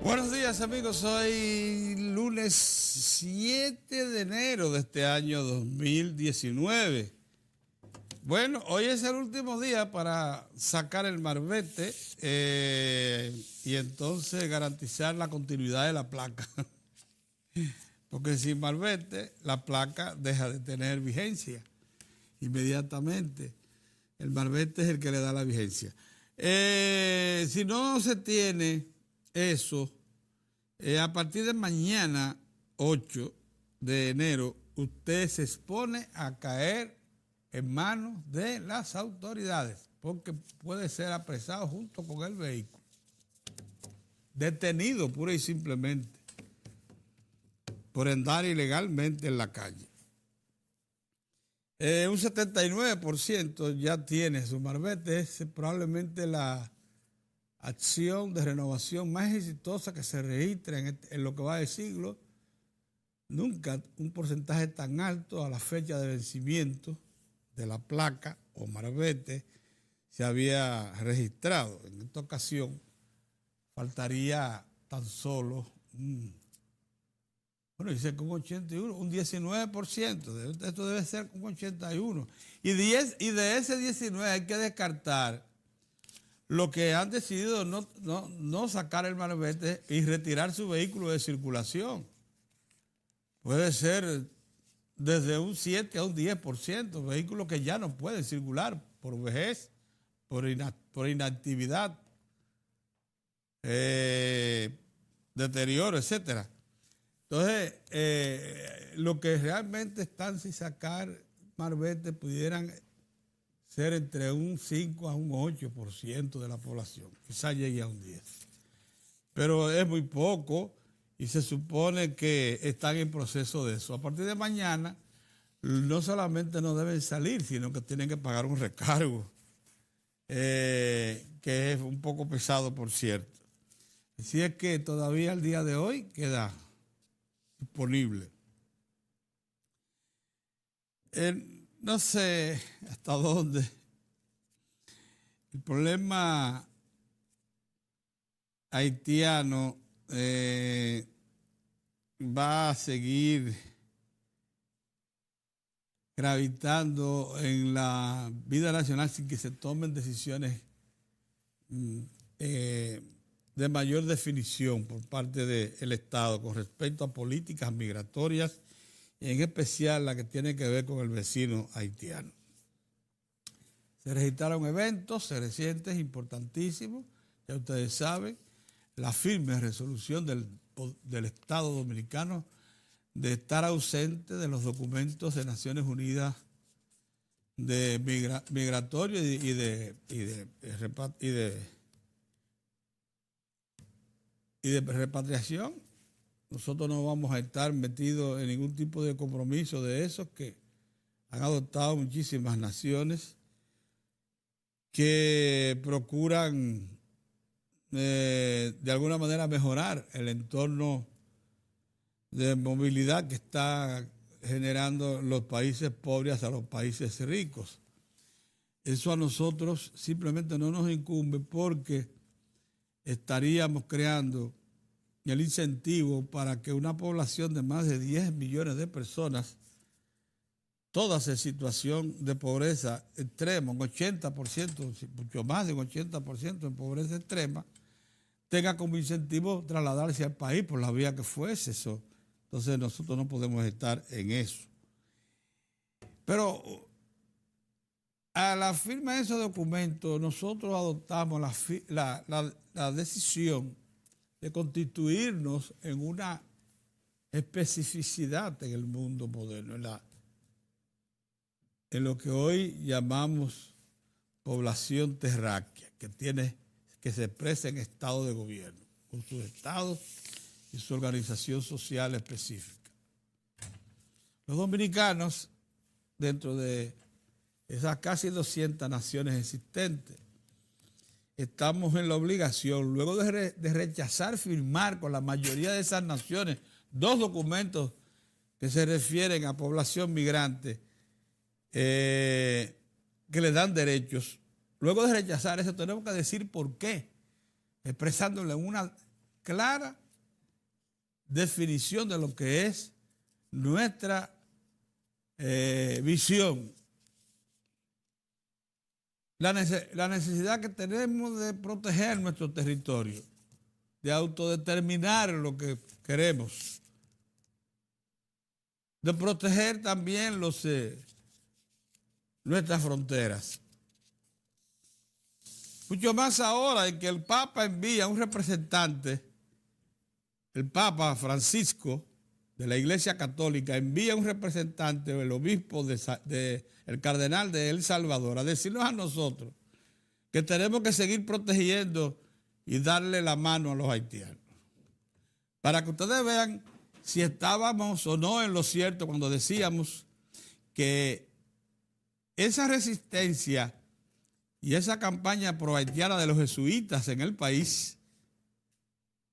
Buenos días amigos, hoy lunes 7 de enero de este año 2019. Bueno, hoy es el último día para sacar el marbete y entonces garantizar la continuidad de la placa. Porque sin marbete la placa deja de tener vigencia inmediatamente. El marbete es el que le da la vigencia. Si no se tiene eso, a partir de mañana, 8 de enero, usted se expone a caer en manos de las autoridades, porque puede ser apresado junto con el vehículo, detenido pura y simplemente por andar ilegalmente en la calle. Un 79% ya tiene su marbete, es probablemente la acción de renovación más exitosa que se registra en lo que va del siglo. Nunca un porcentaje tan alto a la fecha de vencimiento de la placa o marbete se había registrado. En esta ocasión faltaría tan solo dice con 81, un 19%, esto debe ser con 81. Y de ese 19 hay que descartar lo que han decidido no sacar el marbete y retirar su vehículo de circulación. Puede ser desde un 7 a un 10%, vehículos que ya no pueden circular por vejez, por inactividad, deterioro, etcétera. Entonces, lo que realmente están sin sacar marbete pudieran ser entre un 5 a un 8% de la población, quizás llegue a un 10%. Pero es muy poco y se supone que están en proceso de eso. A partir de mañana, no solamente no deben salir, sino que tienen que pagar un recargo, que es un poco pesado, por cierto. Así es que todavía al día de hoy queda disponible. No sé hasta dónde el problema haitiano va a seguir gravitando en la vida nacional sin que se tomen decisiones de mayor definición por parte del Estado con respecto a políticas migratorias, y en especial la que tiene que ver con el vecino haitiano. Se registraron eventos recientes importantísimos, ya ustedes saben, la firme resolución del Estado dominicano de estar ausente de los documentos de Naciones Unidas de migratorio y de repatriación. Nosotros no vamos a estar metidos en ningún tipo de compromiso de esos que han adoptado muchísimas naciones que procuran de alguna manera mejorar el entorno de movilidad que está generando los países pobres a los países ricos. Eso a nosotros simplemente no nos incumbe porque estaríamos creando el incentivo para que una población de más de 10 millones de personas, todas en situación de pobreza extrema, un 80%, mucho más de un 80% en pobreza extrema, tenga como incentivo trasladarse al país por la vía que fuese eso. Entonces nosotros no podemos estar en eso. Pero a la firma de esos documentos nosotros adoptamos la decisión de constituirnos en una especificidad en el mundo moderno, en lo que hoy llamamos población terráquea, que se expresa en estado de gobierno, con sus estados y su organización social específica. Los dominicanos, dentro de esas casi 200 naciones existentes, estamos en la obligación, luego de rechazar firmar con la mayoría de esas naciones 2 documentos que se refieren a población migrante, que le dan derechos. Luego de rechazar eso, tenemos que decir por qué, expresándole una clara definición de lo que es nuestra visión. La necesidad que tenemos de proteger nuestro territorio, de autodeterminar lo que queremos, de proteger también nuestras fronteras. Mucho más ahora en que el Papa envía un representante, el Papa Francisco de la Iglesia Católica envía un representante, el obispo el cardenal de El Salvador, a decirnos a nosotros que tenemos que seguir protegiendo y darle la mano a los haitianos. Para que ustedes vean si estábamos o no en lo cierto cuando decíamos que esa resistencia y esa campaña pro-haitiana de los jesuitas en el país,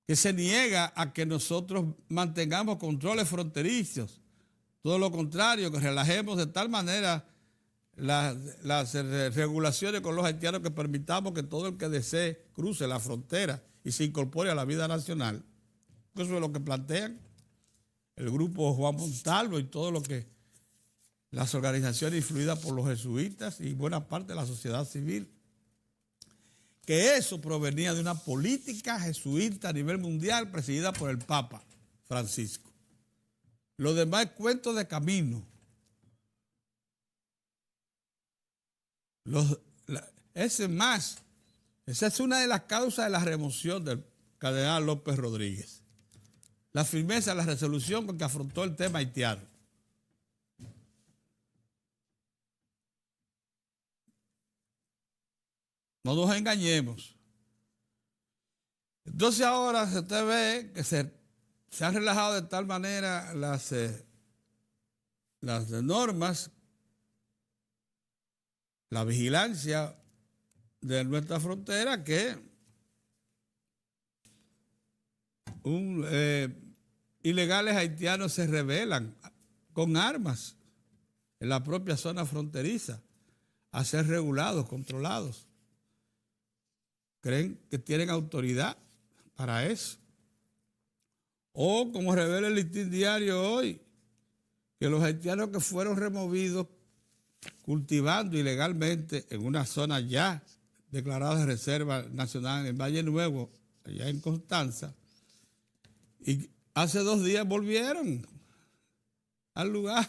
que se niega a que nosotros mantengamos controles fronterizos, todo lo contrario, que relajemos de tal manera las regulaciones con los haitianos que permitamos que todo el que desee cruce la frontera y se incorpore a la vida nacional. Eso es lo que plantean el grupo Juan Montalvo y todo lo que las organizaciones influidas por los jesuitas y buena parte de la sociedad civil, que eso provenía de una política jesuita a nivel mundial presidida por el Papa Francisco. Lo demás es cuento de camino. Esa es una de las causas de la remoción del cardenal López Rodríguez. La firmeza, la resolución con que afrontó el tema haitiano. No nos engañemos. Entonces ahora usted ve que se han relajado de tal manera las normas, la vigilancia de nuestra frontera, que ilegales haitianos se rebelan con armas en la propia zona fronteriza a ser regulados, controlados. Creen que tienen autoridad para eso. O como revela el Listín Diario hoy, que los haitianos que fueron removidos cultivando ilegalmente en una zona ya declarada de reserva nacional en Valle Nuevo, allá en Constanza, y hace 2 días volvieron al lugar,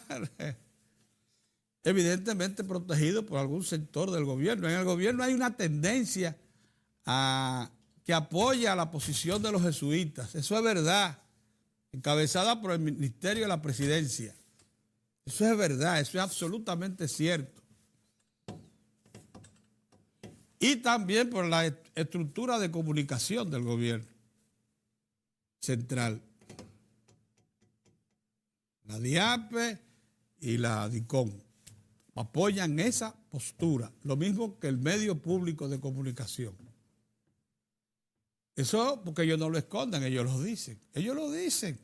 evidentemente protegido por algún sector del gobierno. En el gobierno hay una tendencia que apoya la posición de los jesuitas. Eso es verdad, encabezada por el Ministerio de la Presidencia. Eso es verdad, eso es absolutamente cierto. Y también por la estructura de comunicación del gobierno central. La DIAPE y la DICOM apoyan esa postura, lo mismo que el medio público de comunicación. Eso porque ellos no lo esconden, ellos lo dicen. Ellos lo dicen,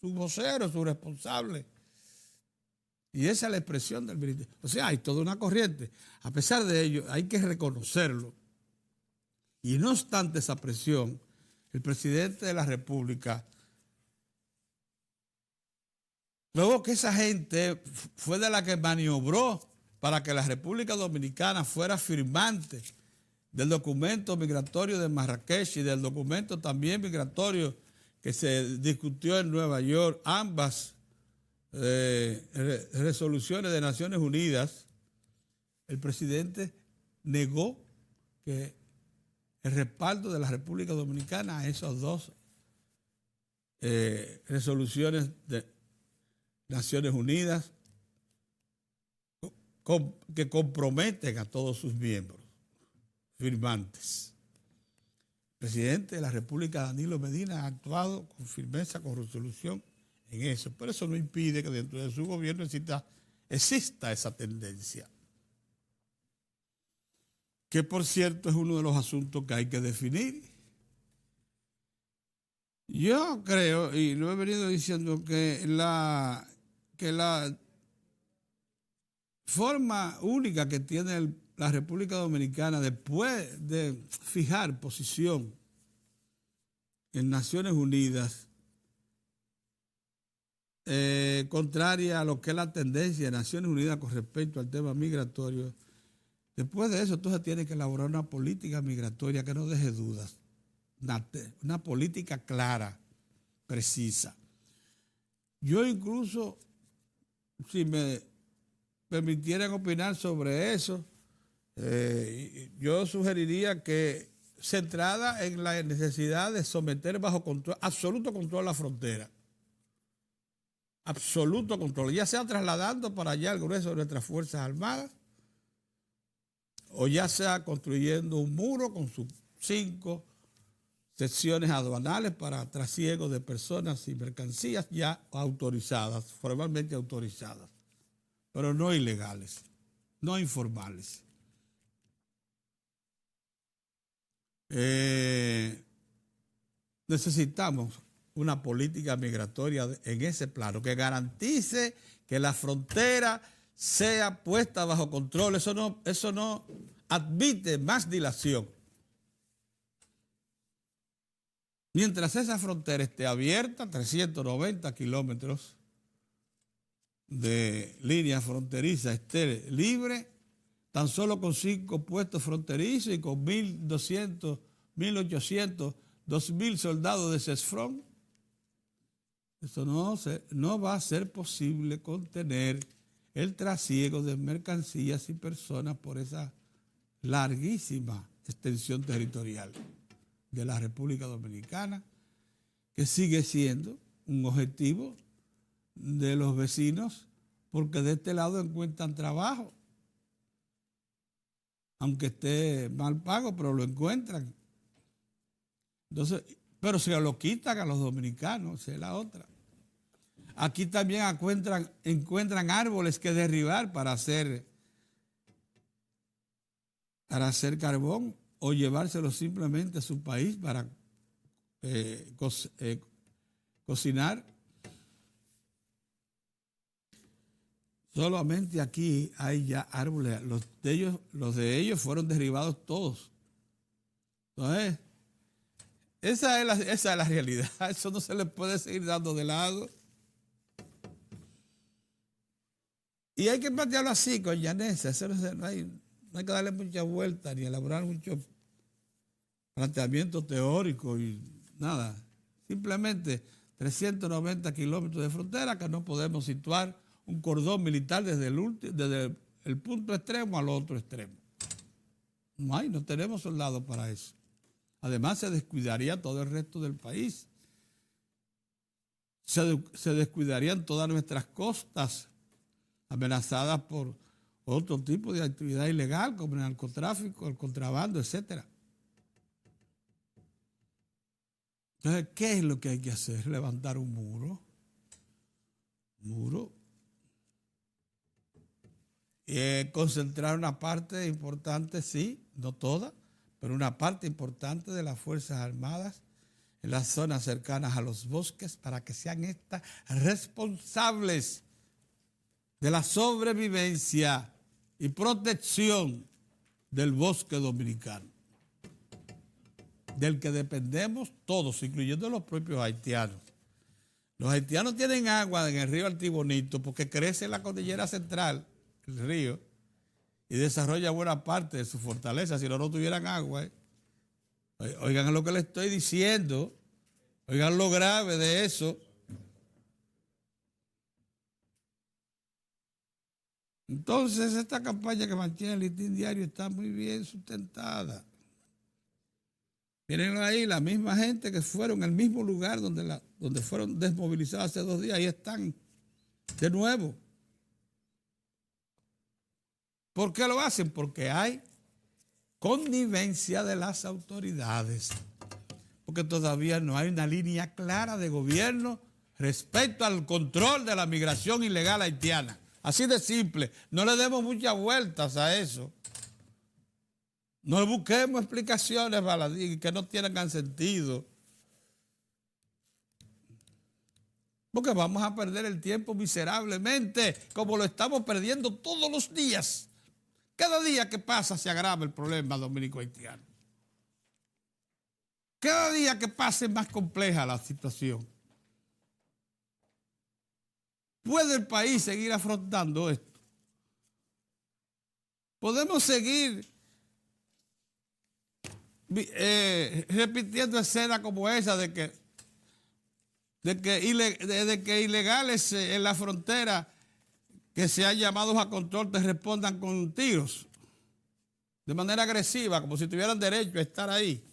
sus voceros, sus responsables. Y esa es la expresión del ministerio. O sea, hay toda una corriente. A pesar de ello, hay que reconocerlo. Y no obstante esa presión, el presidente de la República, luego que esa gente fue de la que maniobró para que la República Dominicana fuera firmante del documento migratorio de Marrakech y del documento también migratorio que se discutió en Nueva York, ambas resoluciones de Naciones Unidas, el presidente negó que el respaldo de la República Dominicana a esas 2 resoluciones de Naciones Unidas que comprometen a todos sus miembros firmantes. El presidente de la República, Danilo Medina, ha actuado con firmeza, con resolución en eso, pero eso no impide que dentro de su gobierno exista esa tendencia, que por cierto es uno de los asuntos que hay que definir. Yo creo, y lo he venido diciendo, que la forma única que tiene la República Dominicana después de fijar posición en Naciones Unidas, contraria a lo que es la tendencia de Naciones Unidas con respecto al tema migratorio, después de eso entonces tiene que elaborar una política migratoria que no deje dudas, una política clara, precisa. Yo incluso, si me permitieran opinar sobre eso, yo sugeriría que centrada en la necesidad de someter bajo control, absoluto control la frontera. Absoluto control, ya sea trasladando para allá el grueso de nuestras Fuerzas Armadas, o ya sea construyendo un muro con sus 5 secciones aduanales para trasiego de personas y mercancías ya autorizadas, formalmente autorizadas, pero no ilegales, no informales. Necesitamos una política migratoria en ese plano que garantice que la frontera sea puesta bajo control. Eso no admite más dilación. Mientras esa frontera esté abierta, 390 kilómetros de línea fronteriza esté libre, tan solo con 5 puestos fronterizos y con 1.200, 1.800, 2.000 soldados de CESFRON, eso no va a ser posible contener el trasiego de mercancías y personas por esa larguísima extensión territorial de la República Dominicana, que sigue siendo un objetivo de los vecinos, porque de este lado encuentran trabajo, aunque esté mal pago, pero lo encuentran. Entonces, pero se lo quitan a los dominicanos, esa es la otra. Aquí también encuentran árboles que derribar para hacer carbón o llevárselo simplemente a su país para cocinar. Solamente aquí hay ya árboles, los de ellos fueron derribados todos. Entonces, esa es la realidad, eso no se le puede seguir dando de lado. Y hay que plantearlo así, con llaneza, no hay que darle mucha vuelta ni elaborar mucho planteamiento teórico y nada. Simplemente 390 kilómetros de frontera que no podemos situar un cordón militar desde el punto extremo al otro extremo. No tenemos soldados para eso. Además se descuidaría todo el resto del país. Se descuidarían todas nuestras costas amenazadas por otro tipo de actividad ilegal como el narcotráfico, el contrabando, etc. Entonces, ¿qué es lo que hay que hacer? Levantar un muro. Concentrar una parte importante, sí, no toda, pero una parte importante de las Fuerzas Armadas en las zonas cercanas a los bosques para que sean estas responsables de la sobrevivencia y protección del bosque dominicano, del que dependemos todos, incluyendo los propios haitianos. Los haitianos tienen agua en el río Artibonito porque crece en la cordillera central, el río, y desarrolla buena parte de su fortaleza. Si no tuvieran agua, oigan lo que les estoy diciendo, oigan lo grave de eso. Entonces, esta campaña que mantiene el Listín Diario está muy bien sustentada. Miren ahí, la misma gente que fueron al mismo lugar donde fueron desmovilizados hace 2 días, ahí están de nuevo. ¿Por qué lo hacen? Porque hay connivencia de las autoridades. Porque todavía no hay una línea clara de gobierno respecto al control de la migración ilegal haitiana. Así de simple. No le demos muchas vueltas a eso. No busquemos explicaciones baladí que no tengan sentido. Porque vamos a perder el tiempo miserablemente, como lo estamos perdiendo todos los días. Cada día que pasa se agrava el problema dominico-haitiano. cada día que pase más compleja la situación. ¿Puede el país seguir afrontando esto? ¿Podemos seguir repitiendo escenas como esa de que ilegales en la frontera que sean llamados a control te respondan con tiros de manera agresiva, como si tuvieran derecho a estar ahí,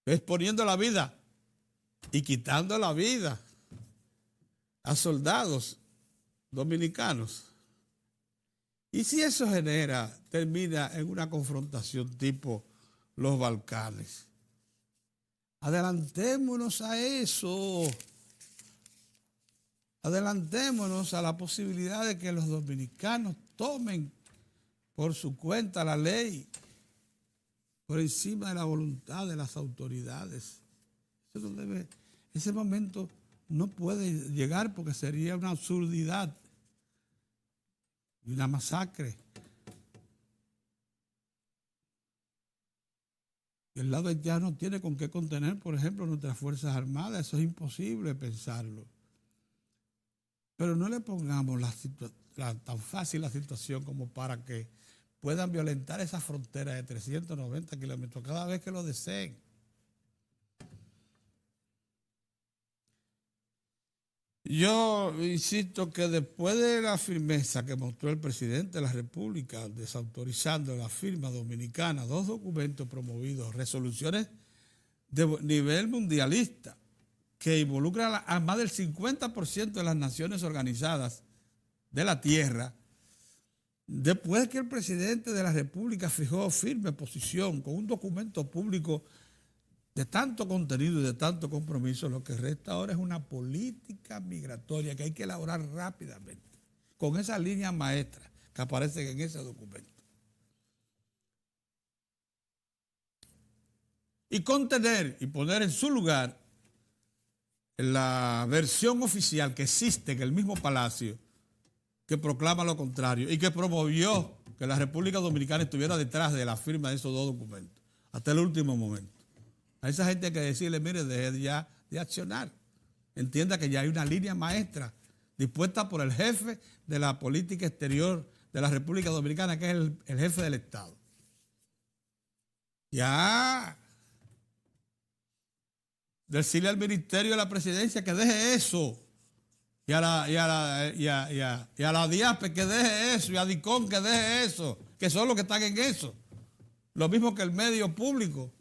exponiendo la vida y quitando la vida a soldados dominicanos? Y si eso termina en una confrontación tipo los Balcanes, adelantémonos a eso. Adelantémonos a la posibilidad de que los dominicanos tomen por su cuenta la ley por encima de la voluntad de las autoridades. Ese momento no puede llegar porque sería una absurdidad y una masacre. El lado haitiano no tiene con qué contener, por ejemplo, nuestras Fuerzas Armadas. Eso es imposible pensarlo. Pero no le pongamos tan fácil la situación como para que puedan violentar esa frontera de 390 kilómetros cada vez que lo deseen. Yo insisto que después de la firmeza que mostró el presidente de la República desautorizando la firma dominicana, 2 documentos promovidos, resoluciones de nivel mundialista, que involucran a más del 50% de las naciones organizadas de la tierra, después que el presidente de la República fijó firme posición con un documento público de tanto contenido y de tanto compromiso, lo que resta ahora es una política migratoria que hay que elaborar rápidamente, con esas líneas maestras que aparecen en ese documento. Y contener y poner en su lugar la versión oficial que existe en el mismo Palacio, que proclama lo contrario y que promovió que la República Dominicana estuviera detrás de la firma de esos 2 documentos, hasta el último momento. A esa gente hay que decirle, mire, deje ya de accionar. Entienda que ya hay una línea maestra dispuesta por el jefe de la política exterior de la República Dominicana, que es el jefe del Estado. Ya decirle al Ministerio de la Presidencia que deje eso, y a la DIAPE que deje eso, y a DICON que deje eso, que son los que están en eso. Lo mismo que el medio público.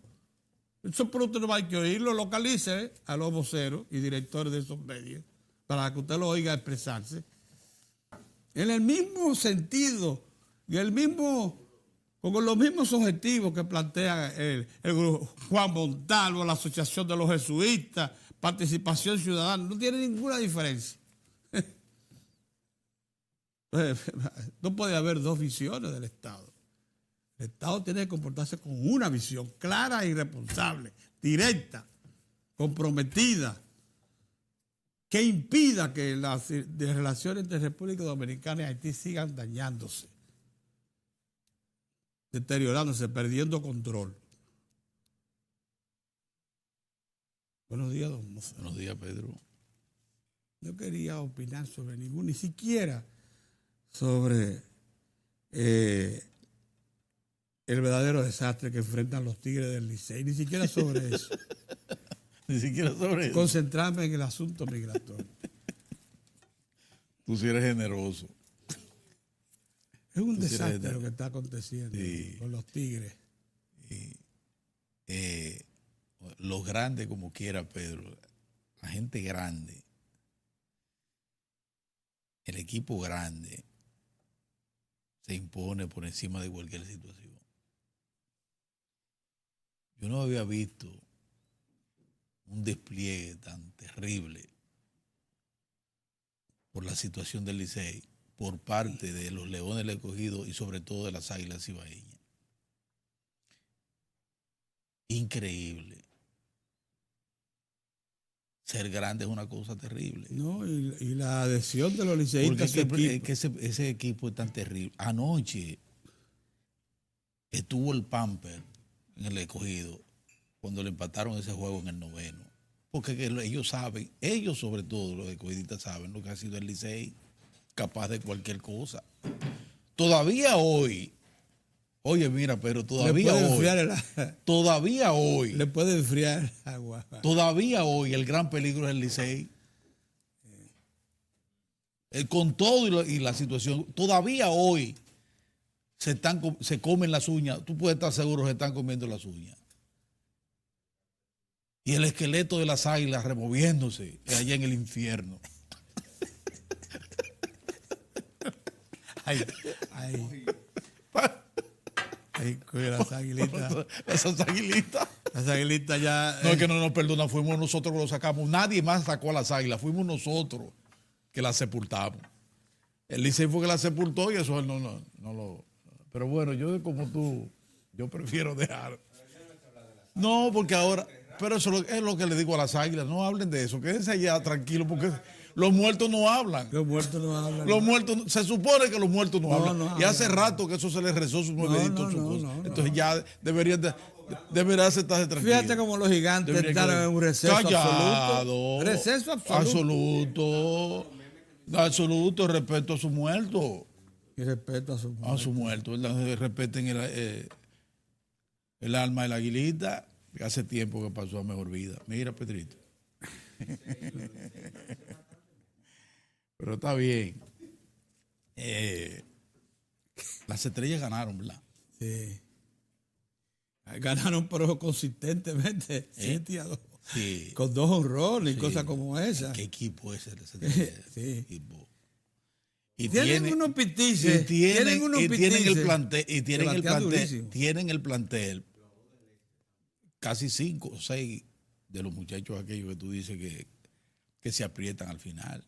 Esos productos no hay que oírlo, localice a los voceros y directores de esos medios para que usted lo oiga expresarse. En el mismo sentido y con los mismos objetivos que plantea el grupo Juan Montalvo, la Asociación de los Jesuitas, Participación Ciudadana, no tiene ninguna diferencia. No puede haber 2 visiones del Estado. El Estado tiene que comportarse con una visión clara y responsable, directa, comprometida, que impida que las relaciones entre República Dominicana y Haití sigan dañándose, deteriorándose, perdiendo control. Buenos días, don Mozo. Buenos días, Pedro. No quería opinar sobre ni siquiera sobre el verdadero desastre que enfrentan los Tigres del Licey, ni siquiera sobre eso. Ni siquiera sobre eso. Concentrarme en el asunto migratorio. Tú sí eres generoso. Es un desastre lo que está aconteciendo con los Tigres. Los grandes como quiera, Pedro. La gente grande. El equipo grande se impone por encima de cualquier situación. Yo no había visto un despliegue tan terrible por la situación del Licey por parte de los Leones del Escogido y sobre todo de las Águilas Cibaeñas. Increíble. Ser grande es una cosa terrible. No, y la adhesión de los liceístas. Porque ese equipo es tan terrible. Anoche estuvo el Pamper en el Escogido cuando le empataron ese juego en el noveno. Porque ellos saben, ellos sobre todo, los escogidistas saben lo que ha sido el Licey, capaz de cualquier cosa. Todavía hoy, oye, mira, pero todavía hoy, le puede enfriar el agua. Todavía hoy el gran peligro es el Licey. Con todo y la situación, todavía hoy se comen las uñas. Tú puedes estar seguro que se están comiendo las uñas. Y el esqueleto de las águilas removiéndose allá en el infierno. Ay, las aguilitas. Esas aguilitas. Las aguilitas ya. No es que no nos perdonan, fuimos nosotros que lo sacamos. Nadie más sacó a las águilas, fuimos nosotros que las sepultamos. El Licey fue que las sepultó y eso no lo. Pero bueno, yo como tú, yo prefiero dejar. No, porque ahora. Pero eso es lo que le digo a las águilas, no hablen de eso, quédense allá tranquilos, porque los muertos no hablan. Los muertos no hablan. Los muertos, se supone que los muertos no hablan. Y hace rato que eso se les rezó sus nueveditos. Entonces ya debería estarse tranquilos. Fíjate como los gigantes están en un receso absoluto. Receso absoluto. Absoluto, respeto a su muerto. Y respeto a su muerto. A su muerto, ¿verdad? Respeten el alma de la aguilita. Hace tiempo que pasó a mejor vida. Mira, Pedrito. Pero está bien. Las estrellas ganaron, ¿verdad? Sí. Ganaron, pero consistentemente. 7-2. Sí. Con 2 honrones y cosas como esa. ¿Qué equipo es ese? Sí. Equipo. Y tienen unos pitices. Tienen el plantel. Tienen el plantel. Casi 5 o 6 de los muchachos aquellos que tú dices que se aprietan al final.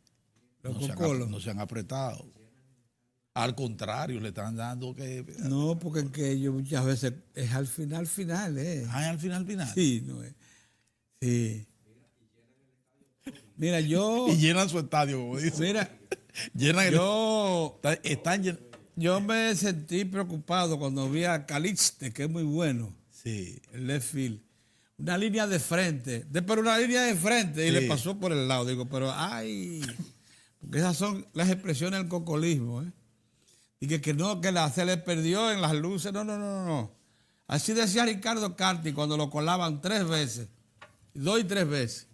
No se han apretado. Al contrario, le están dando que... No, porque que ellos muchas veces es al final. Al final. Sí, no es. Sí. Mira, yo... Y llenan su estadio, como dicen. Mira, yo me sentí preocupado cuando vi a Calixte, que es muy bueno. Sí. El left field. Una línea de frente. Pero una línea de frente y le pasó por el lado. Digo, pero ay. Porque esas son las expresiones del cocolismo, ¿eh? Y que no, que se le perdió en las luces. No. Así decía Ricardo Carti cuando lo colaban 3 veces. 2 y 3 veces.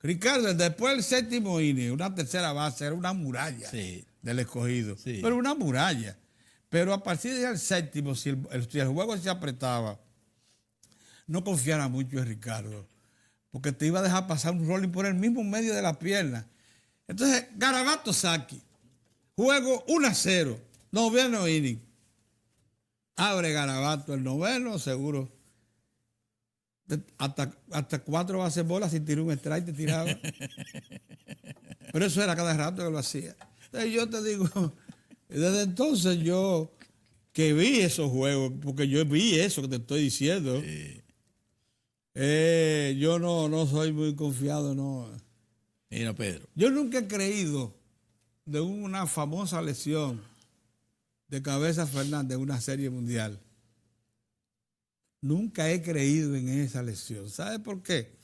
Ricardo, después del 7º inning, una tercera base, era una muralla del escogido. Sí. Pero una muralla. Pero a partir del 7º, si el juego se apretaba, no confiara mucho en Ricardo, porque te iba a dejar pasar un rolling por el mismo medio de la pierna. Entonces, Garabato Saki, juego 1-0, 9º inning. Abre Garabato el 9º, seguro. Hasta 4 bases bolas, si tiró un strike, te tiraba. Pero eso era cada rato que lo hacía. Entonces yo te digo, desde entonces yo que vi esos juegos, porque yo vi eso que te estoy diciendo. Yo no soy muy confiado, no. Mira, Pedro. Yo nunca he creído de una famosa lesión de Cabeza Fernández en una serie mundial. Nunca he creído en esa lesión. ¿Sabe por qué?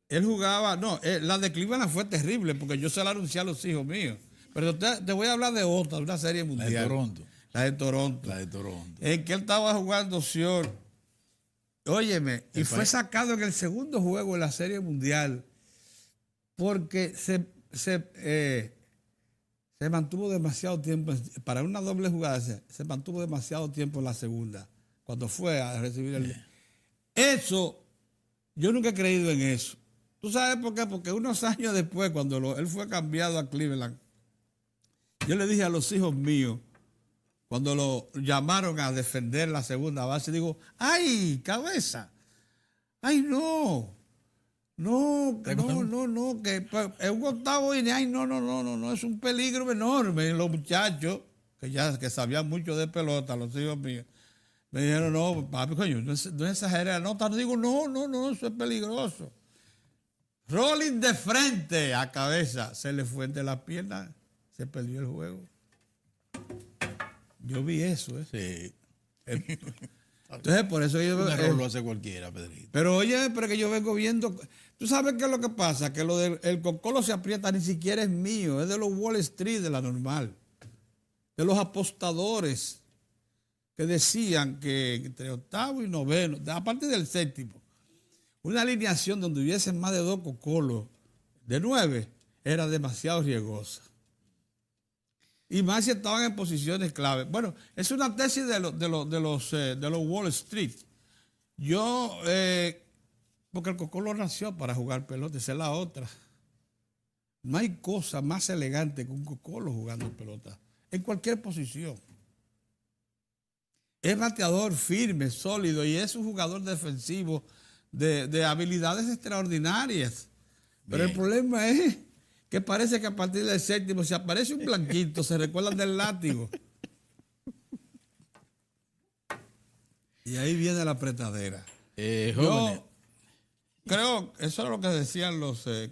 Él jugaba, la de Cleveland fue terrible porque yo se la anuncié a los hijos míos. Pero te voy a hablar de otra, de una serie mundial. La de Toronto. En que él estaba jugando Sior. Óyeme, y fue sacado en el segundo juego de la Serie Mundial porque se mantuvo demasiado tiempo, para una doble jugada, se mantuvo demasiado tiempo en la segunda, cuando fue a recibir el... Eso, yo nunca he creído en eso. ¿Tú sabes por qué? Porque unos años después, cuando él fue cambiado a Cleveland, yo le dije a los hijos míos, cuando lo llamaron a defender la segunda base, digo, ¡ay, Cabeza! ¡Ay, no! Que en un 8º inning, ¡ay, no! Es un peligro enorme. Los muchachos, que sabían mucho de pelota, los hijos míos, me dijeron, no, papi, coño, no exagera, no, digo, no, eso es peligroso. Rolling de frente a Cabeza, se le fue entre las piernas, se perdió el juego. Yo vi eso, ¿eh? Sí. Entonces, por eso yo... Un error lo hace cualquiera, Pedrito. Pero oye, pero que yo vengo viendo... ¿Tú sabes qué es lo que pasa? Que lo del el cocolo se aprieta ni siquiera es mío, es de los Wall Street, de la normal. De los apostadores que decían que entre octavo y noveno, aparte del séptimo, una alineación donde hubiesen más de 2 cocolos de 9 era demasiado riesgosa. Y más si estaban en posiciones clave. Bueno, es una tesis de los Wall Street. Porque el cocolo nació para jugar pelota, esa es la otra. No hay cosa más elegante que un cocolo jugando pelota, en cualquier posición. Es bateador firme, sólido y es un jugador defensivo de habilidades extraordinarias. Pero el problema es que parece que a partir del séptimo, si aparece un blanquito, se recuerdan del látigo. Y ahí viene la apretadera. Jóvenes. Yo creo, eso es lo que decían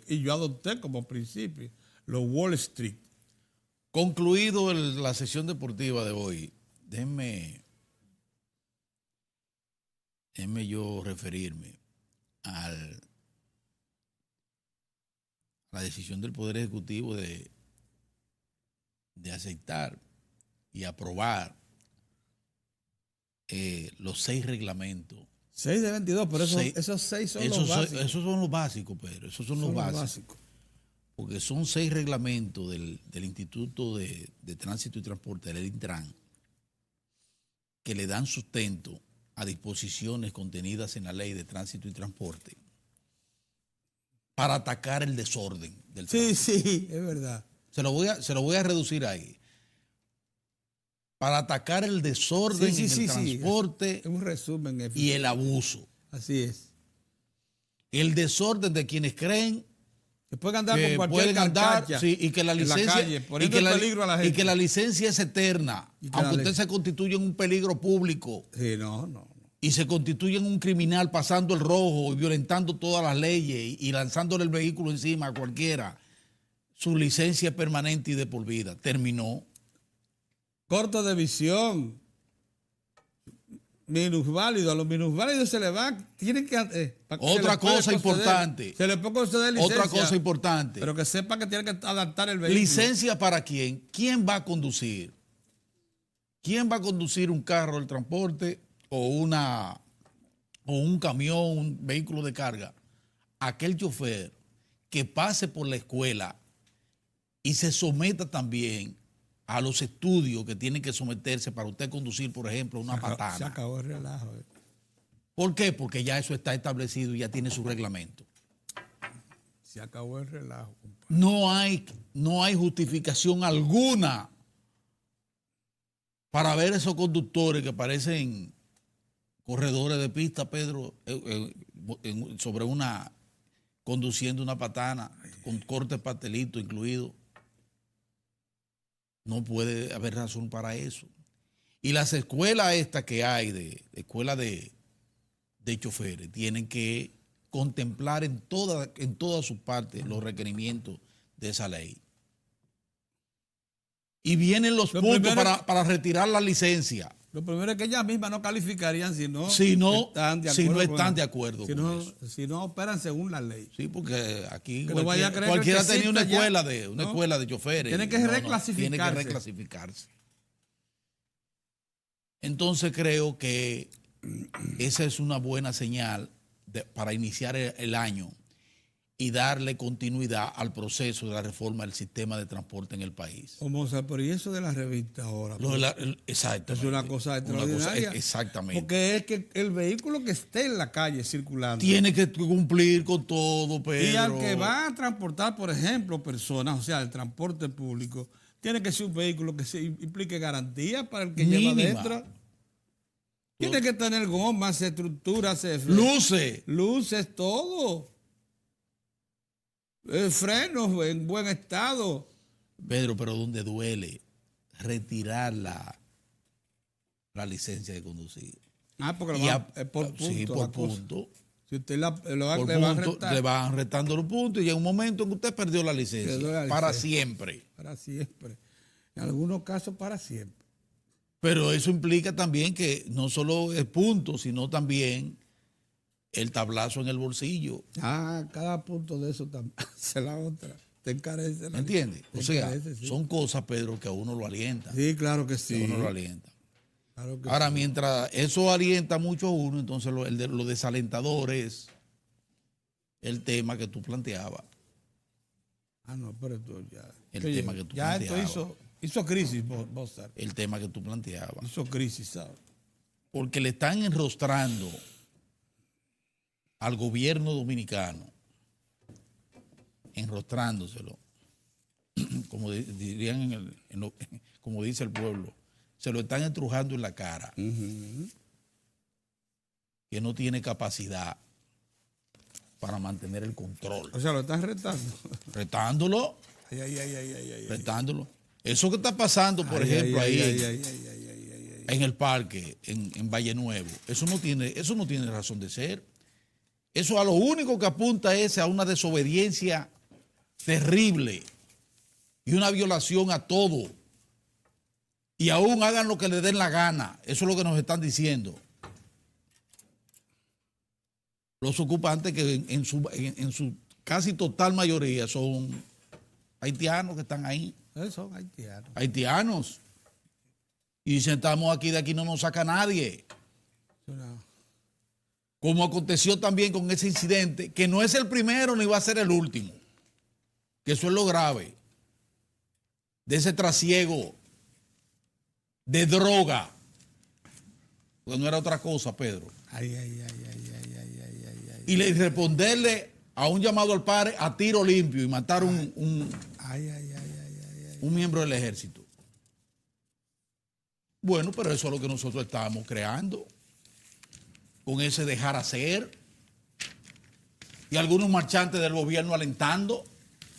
y yo adopté como principio, los Wall Street. Concluido la sesión deportiva de hoy, déjenme yo referirme a la decisión del Poder Ejecutivo de aceptar y aprobar los 6 reglamentos. 6 de 22, pero esos 6 son los básicos. Esos son los básicos, Pedro. Esos son los básicos. Porque son 6 reglamentos del Instituto de Tránsito y Transporte, del Intran, que le dan sustento a disposiciones contenidas en la Ley de Tránsito y Transporte para atacar el desorden del tránsito. Sí, es verdad. Se lo voy a reducir ahí. Para atacar el desorden en el transporte es un resumen y el abuso. Así es. El desorden de quienes creen que pueden andar con cualquier pueden andar, carcacha y que la licencia en la calle, peligro a la gente. Y que la licencia es eterna, aunque usted se constituye en un peligro público. Sí, no. Y se constituye en un criminal pasando el rojo y violentando todas las leyes y lanzándole el vehículo encima a cualquiera. Su licencia es permanente y de por vida. Terminó. Corto de visión. Minusválido. A los minusválidos se le va. Tienen que. Otra cosa importante. Se le puede conceder licencia. Otra cosa importante. Pero que sepa que tiene que adaptar el vehículo. ¿Licencia para quién? ¿Quién va a conducir? ¿Quién va a conducir un carro del transporte o un camión, un vehículo de carga? Aquel chofer que pase por la escuela y se someta también a los estudios que tienen que someterse para usted conducir, por ejemplo, una patana. Se acabó el relajo. ¿Por qué? Porque ya eso está establecido y ya tiene su reglamento. Se acabó el relajo, compadre. No hay justificación alguna para ver esos conductores que parecen corredores de pista, Pedro, conduciendo una patana con corte pastelito incluido. No puede haber razón para eso. Y las escuelas estas que hay, escuelas de choferes, tienen que contemplar en todas sus partes los requerimientos de esa ley. Y vienen los puntos para retirar la licencia. Lo primero es que ellas mismas no calificarían si no están de acuerdo con eso. Si no operan según la ley. Sí, porque aquí cualquiera tenía una escuela de choferes. Tienen que reclasificarse. Entonces creo que esa es una buena señal para iniciar el año y darle continuidad al proceso de la reforma del sistema de transporte en el país. Pero ¿y eso de la revista ahora? Exacto. Es una cosa extraordinaria. Exactamente. Porque es que el vehículo que esté en la calle circulando tiene que cumplir con todo, Pedro. Y al que va a transportar, por ejemplo, personas, o sea, el transporte público, tiene que ser un vehículo que implique garantía para el que lleva dentro. Tiene que tener gomas, estructuras, luces, todo. Frenos en buen estado. Pedro, pero donde duele retirar la licencia de conducir. Porque por punto. Sí, por punto. Si usted le van restando los puntos y llega un momento en que usted perdió la licencia. Para siempre. Para siempre. En algunos casos, para siempre. Pero eso implica también que no solo es punto, sino también el tablazo en el bolsillo. Cada punto de eso se la otra. Te encarece. ¿Me entiendes? O sea, son cosas, Pedro, que a uno lo alientan. Sí, claro que sí. Que a uno lo alientan. Claro que Ahora, sí. mientras eso alienta mucho a uno, entonces lo desalentador es el tema que tú planteabas. No, pero esto ya. El tema que tú ya planteabas. esto hizo crisis, Mozart. El tema que tú planteabas. Hizo crisis, ¿sabes? Porque le están enrostrando al gobierno dominicano, enrostrándoselo, como dirían como dice el pueblo, se lo están estrujando en la cara, que no tiene capacidad para mantener el control. O sea, lo están retando. Retándolo, retándolo. Eso que está pasando, por ejemplo, ahí en el parque, en Valle Nuevo, eso no tiene razón de ser. Eso a lo único que apunta es a una desobediencia terrible y una violación a todo. Y aún hagan lo que les den la gana. Eso es lo que nos están diciendo los ocupantes, que en su casi total mayoría son haitianos que están ahí. Son haitianos. Haitianos. Y dicen, estamos aquí, de aquí no nos saca nadie. Como aconteció también con ese incidente, que no es el primero ni va a ser el último. Que eso es lo grave. De ese trasiego de droga. Porque no era otra cosa, Pedro. Y responderle a un llamado al padre a tiro limpio y matar un miembro del ejército. Bueno, pero eso es lo que nosotros estábamos creando, con ese dejar hacer, y algunos marchantes del gobierno alentando.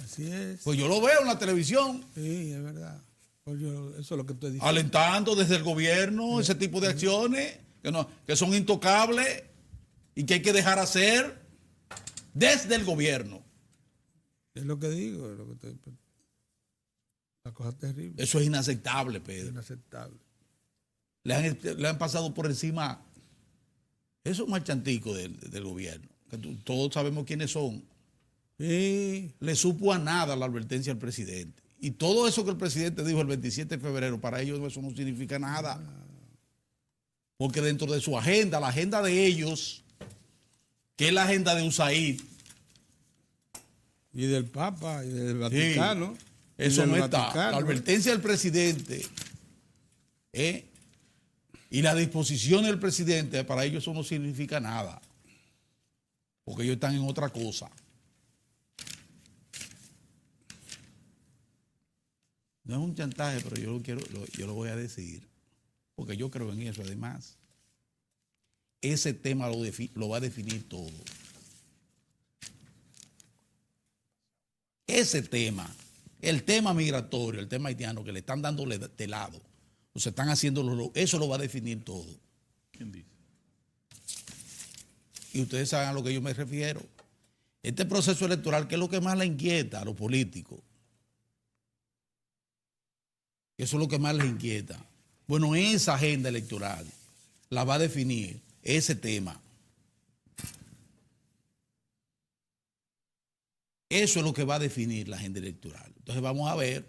Así es. Pues yo lo veo en la televisión. Sí, es verdad. Pues eso es lo que estoy diciendo. Alentando desde el gobierno ese tipo de acciones que son intocables y que hay que dejar hacer desde el gobierno. Es lo que digo, es lo que la cosa terrible. Eso es inaceptable, Pedro. Inaceptable. Le han pasado por encima esos marchanticos del gobierno, que todos sabemos quiénes son. Sí. Le supo a nada la advertencia del presidente. Y todo eso que el presidente dijo el 27 de febrero, para ellos eso no significa nada. Porque dentro de su agenda, la agenda de ellos, que es la agenda de USAID. Y del Papa, y del Vaticano. Sí, eso no está. Vaticano. La advertencia del presidente y la disposición del presidente, para ellos eso no significa nada. Porque ellos están en otra cosa. No es un chantaje, pero yo lo voy a decir, porque yo creo en eso. Además, ese tema lo va a definir todo. Ese tema, el tema migratorio, el tema haitiano, que le están dándole de lado, o se están haciendo, eso lo va a definir todo. ¿Quién dice? Y ustedes saben a lo que yo me refiero. Este proceso electoral, ¿qué es lo que más le inquieta a los políticos? Eso es lo que más les inquieta. Bueno, esa agenda electoral la va a definir ese tema. Eso es lo que va a definir la agenda electoral. Entonces vamos a ver,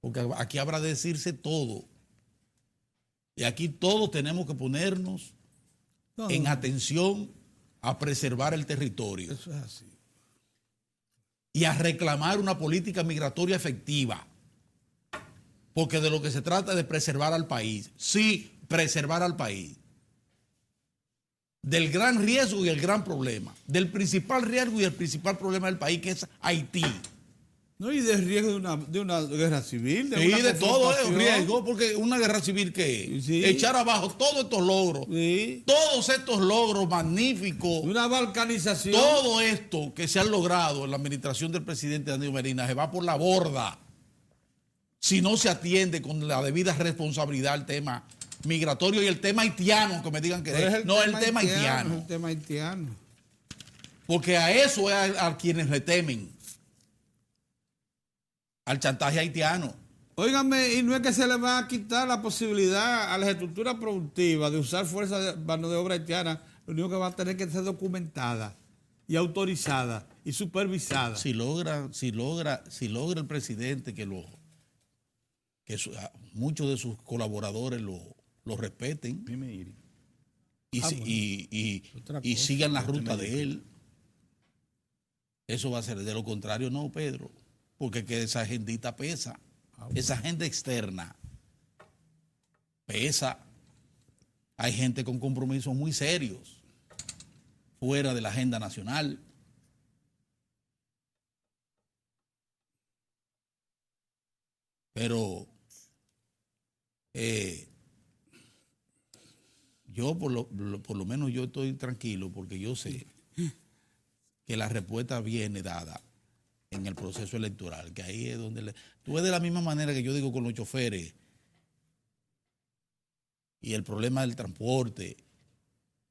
porque aquí habrá de decirse todo. Y aquí todos tenemos que ponernos en atención a preservar el territorio. Eso es así. Y a reclamar una política migratoria efectiva. Porque de lo que se trata es de preservar al país. Sí, preservar al país. Del gran riesgo y el gran problema. Del principal riesgo y el principal problema del país, que es Haití. No, y de riesgo de una guerra civil. De todo es riesgo, porque una guerra civil, ¿qué es? Sí. Echar abajo todos estos logros. Sí. Todos estos logros magníficos. Una balcanización. Todo esto que se ha logrado en la administración del presidente Danilo Medina se va por la borda si no se atiende con la debida responsabilidad el tema migratorio y el tema haitiano, que me digan que es. No, el tema haitiano. El tema haitiano. Porque a eso es a quienes le temen. Al chantaje haitiano. Óigame, y no es que se le va a quitar la posibilidad a las estructuras productivas de usar fuerza de mano de obra haitiana, lo único que va a tener que ser documentada y autorizada y supervisada. Si logra el presidente que muchos de sus colaboradores lo respeten y sigan la ruta de él, eso va a ser. De lo contrario, no, Pedro, porque que esa agendita pesa. Esa agenda externa pesa. Hay gente con compromisos muy serios fuera de la agenda nacional. Pero yo por lo menos yo estoy tranquilo porque yo sé que la respuesta viene dada en el proceso electoral, que ahí es donde tú ves de la misma manera que yo digo con los choferes y el problema del transporte,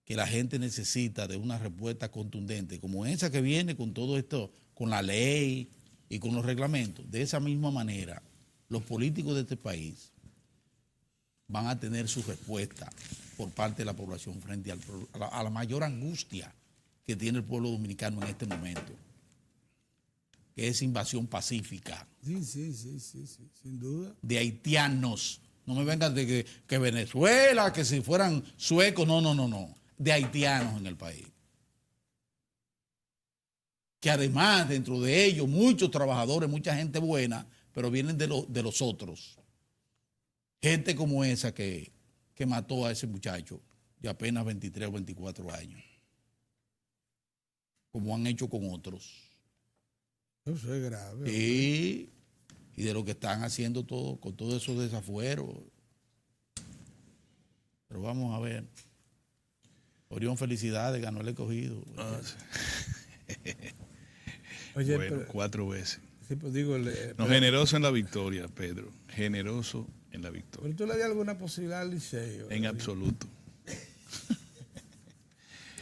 que la gente necesita de una respuesta contundente, como esa que viene con todo esto, con la ley y con los reglamentos. De esa misma manera, los políticos de este país van a tener su respuesta por parte de la población frente a la mayor angustia que tiene el pueblo dominicano en este momento, que es invasión pacífica. Sí, sin duda. De haitianos. No me vengan de que Venezuela, que si fueran suecos, no. De haitianos en el país. Que además, dentro de ellos, muchos trabajadores, mucha gente buena, pero vienen de los otros. Gente como esa que mató a ese muchacho de apenas 23 o 24 años. Como han hecho con otros. Eso es grave. Y de lo que están haciendo todo, con todos esos desafueros. Pero vamos a ver. Orión, felicidades, ganó el escogido. Oye, bueno, pero, 4 veces. Sí, pues digo, generoso en la victoria, Pedro. Generoso en la victoria. ¿Pero tú le das alguna posibilidad al Liceo? En absoluto.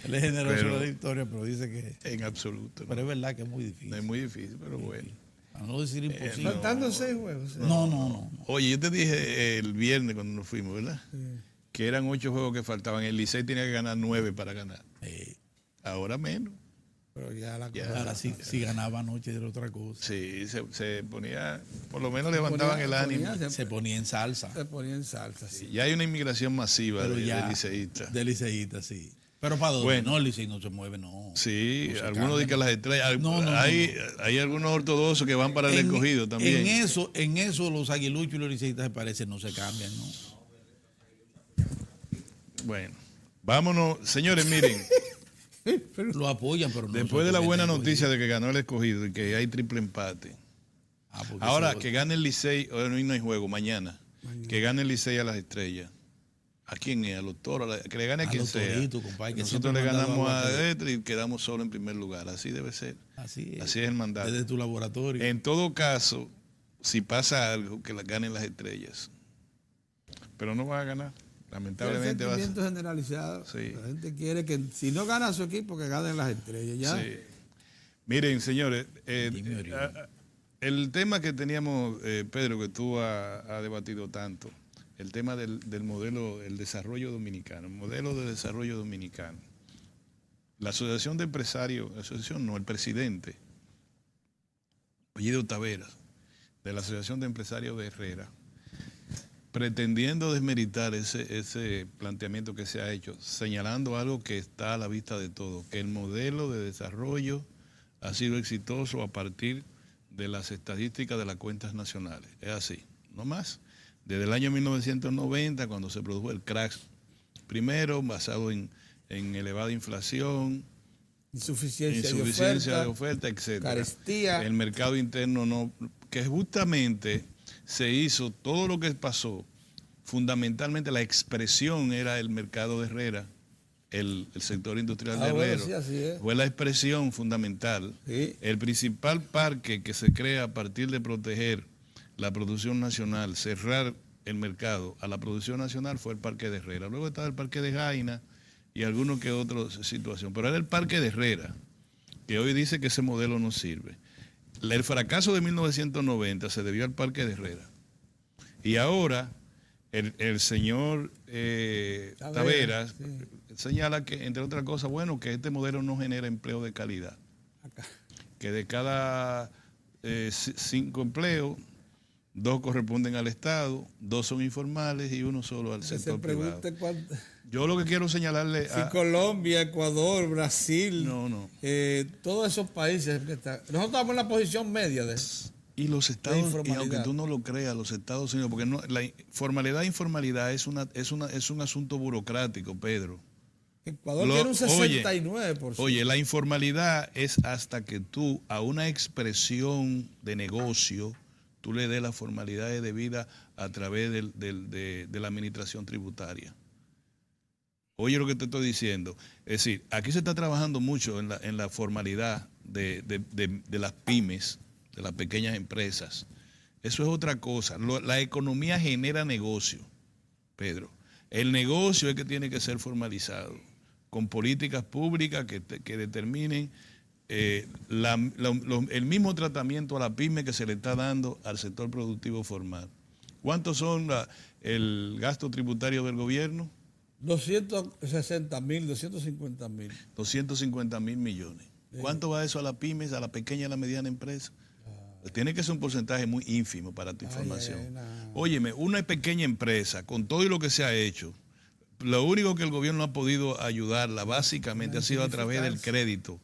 Él es generoso en la victoria, pero dice que... En absoluto. Pero es verdad que es muy difícil. Es muy difícil, pero bueno. A no decir imposible. Faltando 6 juegos. No. Oye, yo te dije el viernes cuando nos fuimos, ¿verdad? Sí. Que eran 8 juegos que faltaban. El Licey tenía que ganar 9 para ganar. Ahora menos. Pero ya ahora si ganaba anoche era otra cosa. Sí, se ponía, por lo menos levantaban el ánimo. Se ponía en salsa. Se ponía en salsa, sí. Ya hay una inmigración masiva de liceístas. De liceístas, sí. Pero para dónde, bueno, no, el Licey no se mueve, no. Sí, no algunos dicen que las estrellas. Hay algunos ortodoxos que van para el escogido también. En eso los aguiluchos y los liceístas se parecen, no se cambian, ¿no? Bueno, vámonos, señores, miren. Lo apoyan, pero no. Después de la buena noticia de que ganó el escogido y que hay triple empate. Ahora que gane el Licey, hoy no hay juego, mañana. Que gane el Licey a las estrellas. ¿A quién es? A los toros, que le gane a quien sea. Compadre, que nosotros le ganamos a Detri y quedamos solo en primer lugar. Así debe ser. Así es el mandato. Desde tu laboratorio. En todo caso, si pasa algo, que la ganen las estrellas. Pero no va a ganar. Lamentablemente va a ser. Un sentimiento generalizado. Sí. La gente quiere que si no gana su equipo, que ganen las estrellas. ¿Ya? Sí. Miren, señores, el tema que teníamos, Pedro, que tú has debatido tanto, el tema del modelo, el desarrollo dominicano, el modelo de desarrollo dominicano. La Asociación de Empresarios, el presidente, Apellido Taveras, de la Asociación de Empresarios de Herrera, pretendiendo desmeritar ese planteamiento que se ha hecho, señalando algo que está a la vista de todos, que el modelo de desarrollo ha sido exitoso a partir de las estadísticas de las cuentas nacionales. Es así, no más. Desde el año 1990, cuando se produjo el crack, primero basado en elevada inflación, insuficiencia de oferta, etc. Carestía. El mercado interno no, que justamente se hizo todo lo que pasó, fundamentalmente la expresión era el mercado de Herrera, el sector industrial de Herrera. Bueno, sí, fue la expresión fundamental. Sí. El principal parque que se crea a partir de proteger la producción nacional, cerrar el mercado a la producción nacional fue el Parque de Herrera. Luego estaba el Parque de Jaina y algunos que otras situaciones. Pero era el Parque de Herrera, que hoy dice que ese modelo no sirve. El fracaso de 1990 se debió al Parque de Herrera. Y ahora el señor Taveras señala que, entre otras cosas, bueno, que este modelo no genera empleo de calidad. Que de cada 5 empleos, 2 corresponden al Estado, 2 son informales y 1 solo al sector privado. Yo lo que quiero señalarle si Colombia, Ecuador, Brasil, todos esos países que están, nosotros estamos en la posición media de eso. Y los Estados, y aunque tú no lo creas, los Estados Unidos, porque no, la formalidad e informalidad es un asunto burocrático, Pedro. Ecuador tiene un 69%. Oye, la informalidad es hasta que tú a una expresión de negocio, tú le des la formalidad debida a través de la administración tributaria. Oye lo que te estoy diciendo. Es decir, aquí se está trabajando mucho en la formalidad de las pymes, de las pequeñas empresas. Eso es otra cosa. La economía genera negocio, Pedro. El negocio es que tiene que ser formalizado, con políticas públicas que determinen el mismo tratamiento a la pyme que se le está dando al sector productivo formal. ¿Cuántos son el gasto tributario del gobierno? 260.000, 250.000. 250.000 millones. ¿Cuánto va eso a las pymes, a la pequeña y a la mediana empresa? Tiene que ser un porcentaje muy ínfimo para tu información. Óyeme, una pequeña empresa, con todo y lo que se ha hecho, lo único que el gobierno ha podido ayudarla básicamente ha sido a través del crédito.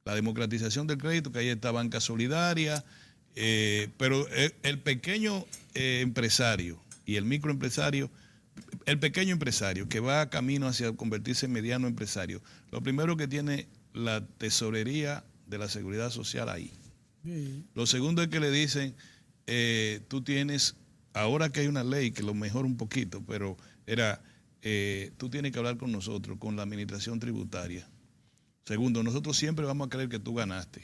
La democratización del crédito, que ahí está Banca Solidaria, pero el pequeño empresario y el microempresario, el pequeño empresario que va camino hacia convertirse en mediano empresario, lo primero que tiene la tesorería de la Seguridad Social ahí. Sí. Lo segundo es que le dicen, tú tienes, ahora que hay una ley que lo mejora un poquito, pero tú tienes que hablar con nosotros, con la administración tributaria. Segundo, nosotros siempre vamos a creer que tú ganaste.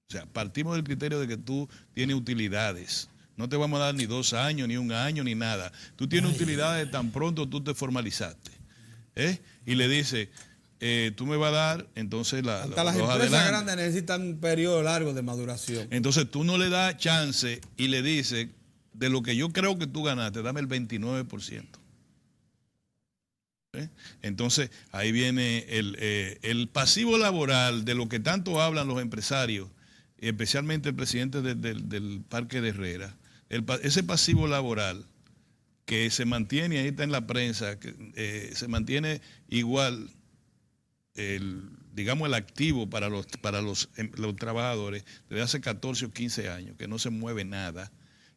O sea, partimos del criterio de que tú tienes utilidades. No te vamos a dar ni 2 años, ni 1 año, ni nada. Tú tienes utilidades tan pronto tú te formalizaste. Y le dice, tú me vas a dar, entonces hasta las empresas grandes necesitan un periodo largo de maduración. Entonces tú no le das chance y le dices, de lo que yo creo que tú ganaste, dame el 29%. Entonces ahí viene el pasivo laboral de lo que tanto hablan los empresarios, especialmente el presidente del Parque de Herrera. Ese pasivo laboral que se mantiene, ahí está en la prensa, que se mantiene igual, digamos el activo para los trabajadores desde hace 14 o 15 años, que no se mueve nada.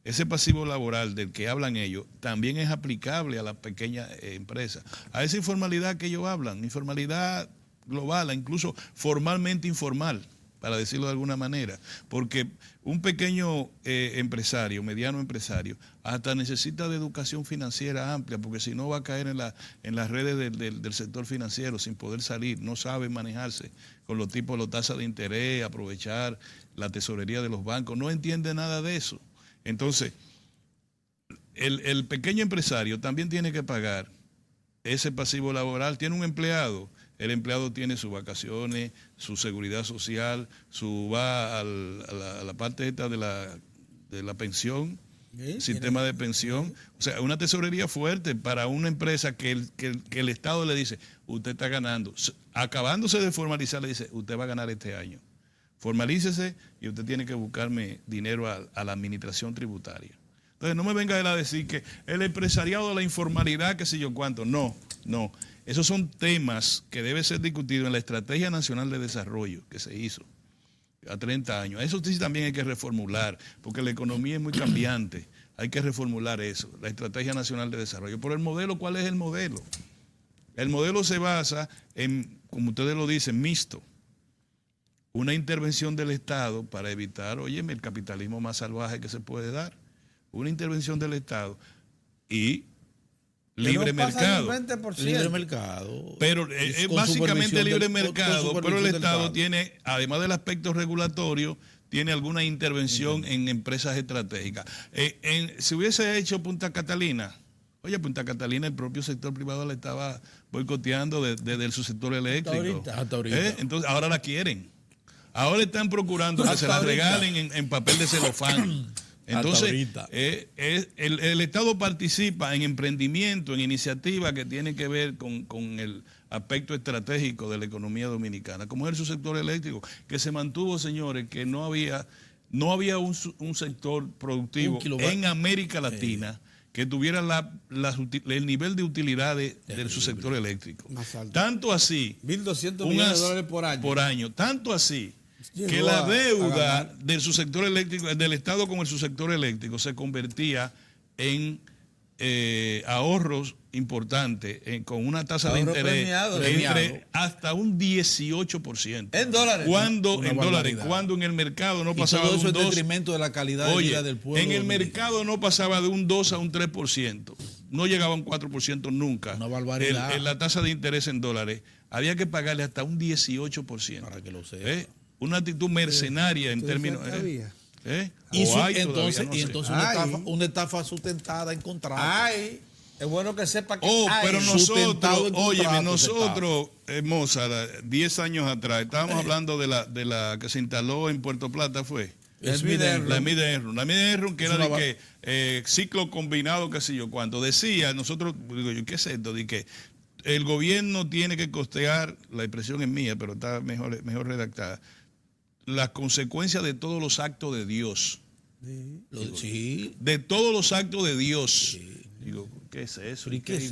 Ese pasivo laboral del que hablan ellos también es aplicable a las pequeñas empresas. A esa informalidad que ellos hablan, informalidad global, incluso formalmente informal, para decirlo de alguna manera. Porque un pequeño empresario, mediano empresario, hasta necesita de educación financiera amplia, porque si no va a caer en las redes del sector financiero sin poder salir, no sabe manejarse con los tipos de tasas de interés, aprovechar la tesorería de los bancos, no entiende nada de eso. Entonces, el pequeño empresario también tiene que pagar ese pasivo laboral. Tiene un empleado, el empleado tiene sus vacaciones, su seguridad social, va a la parte esta de la pensión, sistema de pensión. O sea, una tesorería fuerte para una empresa que el Estado le dice, usted está ganando. Acabándose de formalizar, le dice, usted va a ganar este año. Formalícese y usted tiene que buscarme dinero a la administración tributaria. Entonces no me venga él a decir que el empresariado de la informalidad, qué sé yo cuánto. No. Esos son temas que deben ser discutidos en la Estrategia Nacional de Desarrollo que se hizo a 30 años. Eso sí también hay que reformular, porque la economía es muy cambiante. Hay que reformular eso, la Estrategia Nacional de Desarrollo. Pero el modelo, ¿cuál es el modelo? El modelo se basa en, como ustedes lo dicen, mixto. Una intervención del Estado para evitar, óyeme, el capitalismo más salvaje que se puede dar. Una intervención del Estado y libre mercado. Libre mercado. Pero es básicamente libre mercado, pero el Estado tiene, además del aspecto regulatorio, tiene alguna intervención en empresas estratégicas. Si hubiese hecho Punta Catalina, oye, Punta Catalina, el propio sector privado la estaba boicoteando desde su sector eléctrico. Hasta ahorita. Entonces, ahora la quieren. Ahora están procurando que se la regalen en papel de celofán. Entonces, ahorita. el Estado participa en emprendimiento, en iniciativas que tienen que ver con el aspecto estratégico de la economía dominicana, como es el subsector eléctrico, que se mantuvo, señores, que no había un sector productivo en América Latina que tuviera el nivel de utilidades del subsector eléctrico. Tanto así, 1.200 millones de dólares por año. Tanto así, que la deuda del subsector eléctrico, del Estado con el subsector eléctrico, se convertía en ahorros importantes, con una tasa de interés entre hasta un 18%. ¿En dólares? Cuando en el mercado no pasaba de un 2%. Todo eso en detrimento de la calidad de vida del pueblo. En el mercado no pasaba de un 2 a un 3%. No llegaba a un 4% nunca. Una barbaridad. En la tasa de interés en dólares había que pagarle hasta un 18%. Para que lo sepa. Una actitud mercenaria en términos... Entonces una estafa sustentada en contrato. Ay, es bueno que sepa que pero nosotros, Mozart, 10 años atrás, estábamos hablando de la que se instaló en Puerto Plata, fue la Smith-Enron, que era de que ciclo combinado, qué sé yo cuánto. Decía, nosotros, digo yo, ¿qué es esto? De que el gobierno tiene que costear, la expresión es mía, pero está mejor redactada, las consecuencias de todos los actos de Dios. De todos los actos de Dios. Digo, ¿qué es eso?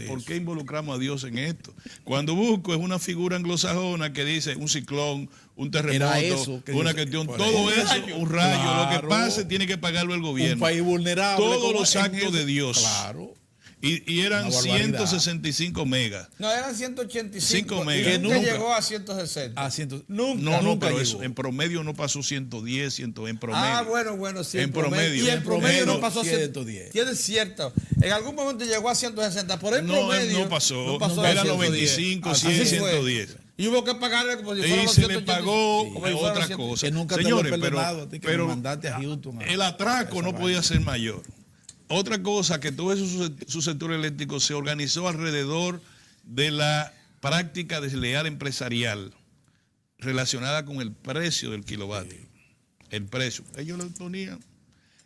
¿Por qué involucramos a Dios en esto? Cuando busco es una figura anglosajona que dice un ciclón, un terremoto, una cuestión, todo eso, un rayo. Claro, lo que pase tiene que pagarlo el gobierno. Un país vulnerable. Todos los actos de Dios. Claro. Y eran 165 megas. No, eran 185 megas. Y nunca llegó a 160. Nunca pero eso, en promedio no pasó 110, en promedio. Bueno, sí. En promedio. Y en promedio no pasó 110. Tiene cierto. En algún momento llegó a 160. Por el promedio. No pasó era 95, 100, 110. Y hubo que pagarle como si fuera los 180. Y se le pagó otra cosa. Que nunca señores, te lo a ti, que pero mandaste a Houston. El atraco no podía ser mayor. Otra cosa, que todo su sector eléctrico se organizó alrededor de la práctica desleal empresarial relacionada con el precio del kilovatio. El precio. Ellos lo ponían.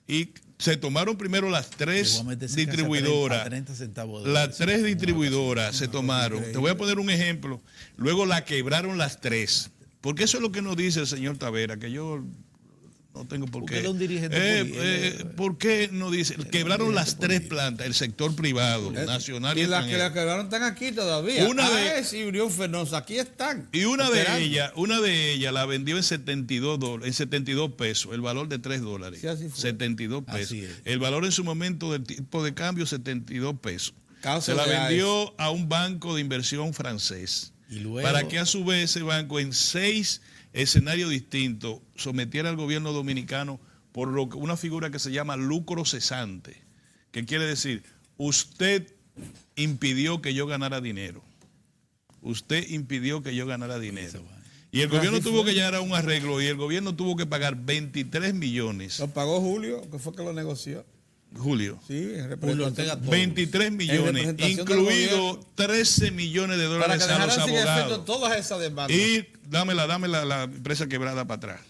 Y se tomaron primero las tres distribuidoras. Las tres distribuidoras se tomaron. Te voy a poner un ejemplo. Luego la quebraron las tres. Porque eso es lo que nos dice el señor Tavera, que yo... No tengo por qué. ¿Por qué no dice? Quebraron las tres plantas, el sector privado, nacional y las que la quebraron están aquí todavía. Y Urión Fenosa, aquí están. Y una de ellas la vendió en $72 pesos, el valor de $3. Sí, así fue. 72 pesos. El valor en su momento del tipo de cambio, 72 pesos. Se la vendió a un banco de inversión francés. Y luego, para que a su vez ese banco en 6 escenarios distintos sometiera al gobierno dominicano por una figura que se llama lucro cesante, que quiere decir, usted impidió que yo ganara dinero. Usted impidió que yo ganara dinero. Y el gobierno tuvo que llegar a un arreglo y el gobierno tuvo que pagar 23 millones. ¿Lo pagó Julio, que fue que lo negoció? Julio. Sí, Julio Ortega 23 millones, incluido 13 millones de dólares a los abogados. Todas esas demandas. Y dame la empresa quebrada para atrás.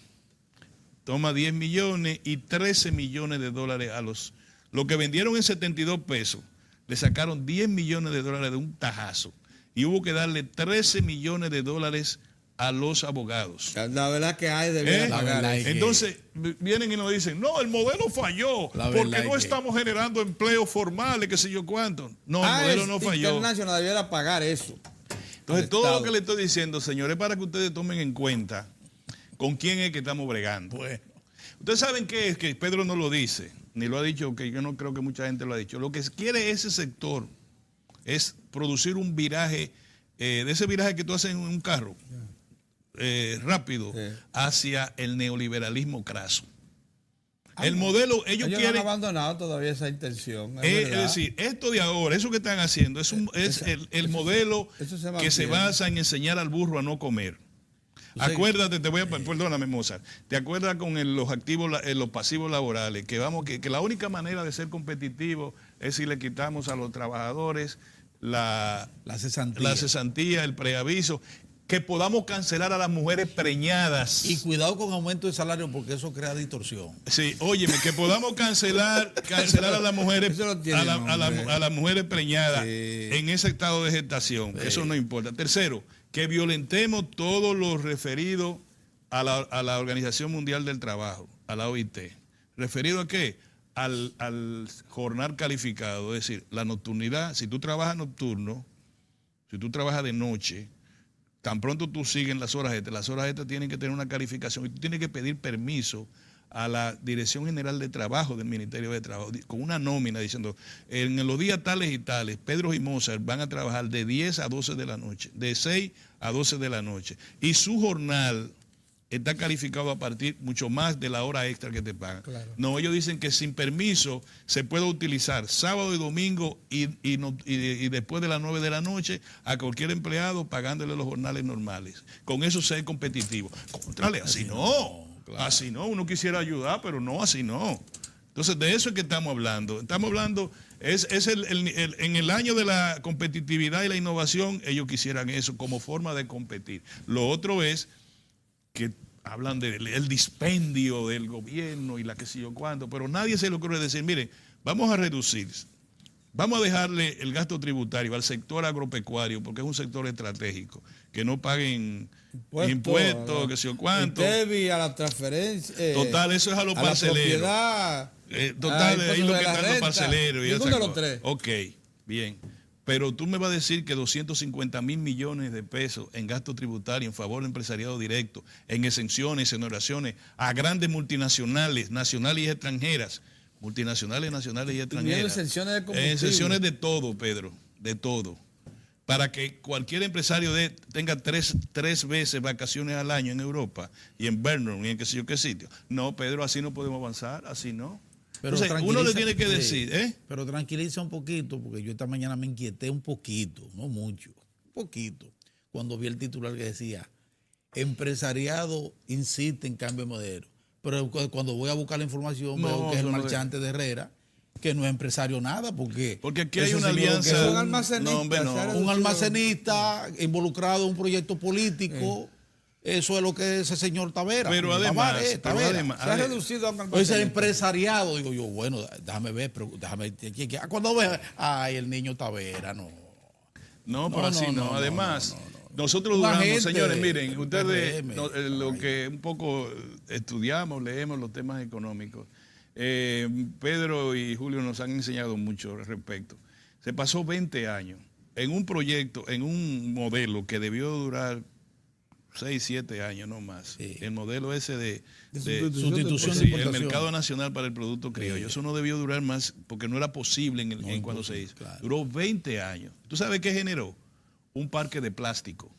Toma 10 millones y 13 millones de dólares a los... Lo que vendieron en 72 pesos, le sacaron 10 millones de dólares de un tajazo. Y hubo que darle 13 millones de dólares a los abogados. La verdad que hay de pagar. Entonces vienen y nos dicen, no, el modelo falló, porque no estamos generando empleos formales, qué sé yo cuánto. No, el modelo no falló. Internacional debiera pagar eso. Entonces todo lo que le estoy diciendo, señores, para que ustedes tomen en cuenta con quién es que estamos bregando. Bueno, ustedes saben qué es, que Pedro no lo dice, ni lo ha dicho, que yo no creo que mucha gente lo ha dicho. Lo que quiere ese sector es producir un viraje, de ese viraje que tú haces en un carro. Rápido hacia el neoliberalismo craso. El modelo, ellos quieren... no han abandonado todavía esa intención. Es decir, esto de ahora, eso que están haciendo, es el modelo que se basa en enseñar al burro a no comer. Acuérdate, perdóname, Mozart, ¿te acuerdas con los activos, los pasivos laborales? Que la única manera de ser competitivo es si le quitamos a los trabajadores la cesantía, el preaviso. que podamos cancelar a las mujeres preñadas. Y cuidado con aumento de salario porque eso crea distorsión. Sí, óyeme, que podamos cancelar a las mujeres, Eso lo tiene, a las mujeres preñadas Sí. en ese estado de gestación. Sí. Eso no importa. Tercero, que violentemos todo lo referido a la Organización Mundial del Trabajo, a la OIT. ¿Referido a qué? Al jornal calificado, es decir, la nocturnidad. Si tú trabajas nocturno, si tú trabajas de noche, tan pronto tú sigues las horas estas tienen que tener una calificación y tú tienes que pedir permiso a la Dirección General de Trabajo del Ministerio de Trabajo, con una nómina diciendo, en los días tales y tales, Pedro y Mozart van a trabajar de 10 a 12 de la noche, de 6 a 12 de la noche. Y su jornal está calificado a partir mucho más de la hora extra que te pagan. Claro. No, ellos dicen que sin permiso se puede utilizar sábado y domingo y después de las 9 de la noche a cualquier empleado pagándole los jornales normales. Con eso ser competitivo. Contrale, así no. Claro. Así no, uno quisiera ayudar, pero no, así no. Entonces, de eso es que estamos hablando. Estamos hablando, en el año de la competitividad y la innovación, ellos quisieran eso como forma de competir. Lo otro es que hablan del dispendio del gobierno y la que sé yo cuánto, pero nadie se le ocurre decir, miren, vamos a reducir, vamos a dejarle el gasto tributario al sector agropecuario, porque es un sector estratégico, que no paguen impuestos, que sé yo cuánto. A la transferencia. Total, eso es a los parceleros. Total, ahí lo que están los parceleros. Ninguno de los tres. Ok, bien. Pero tú me vas a decir que 250 mil millones de pesos en gasto tributario en favor del empresariado directo, en exenciones, en oraciones, a grandes multinacionales, nacionales y extranjeras, multinacionales, nacionales y extranjeras. Exenciones de combustible. Exenciones de todo, Pedro, de todo. Para que cualquier empresario tenga tres veces vacaciones al año en Europa y en Vernon y en qué sé yo qué sitio. No, Pedro, así no podemos avanzar, así no. Pero entonces, uno le tiene que decir, Pero tranquiliza un poquito, porque yo esta mañana me inquieté un poquito, no mucho, un poquito, cuando vi el titular que decía, empresariado insiste en cambio de modelo. Pero cuando voy a buscar la información, veo que es el marchante de Herrera, que no es empresario nada, porque aquí hay una alianza. Un almacenista, un almacenista involucrado en un proyecto político. Eso es lo que es ese señor Tavera. Pero además, se ha reducido a un almacenista. Pues el empresariado, digo yo, bueno, déjame ver, cuando ve, ay, el niño Tavera, no. No, pero así no. Además, nosotros duramos, señores, miren, ustedes lo que un poco estudiamos, leemos los temas económicos. Pedro y Julio nos han enseñado mucho al respecto. Se pasó 20 años en un proyecto, en un modelo que debió durar 6, 7 años, no más. Sí. El modelo ese de sustitución de de el mercado nacional para el producto criollo. Eso no debió durar más porque no era posible en cuando se hizo. Claro. Duró 20 años. ¿Tú sabes qué generó? Un parque de plástico.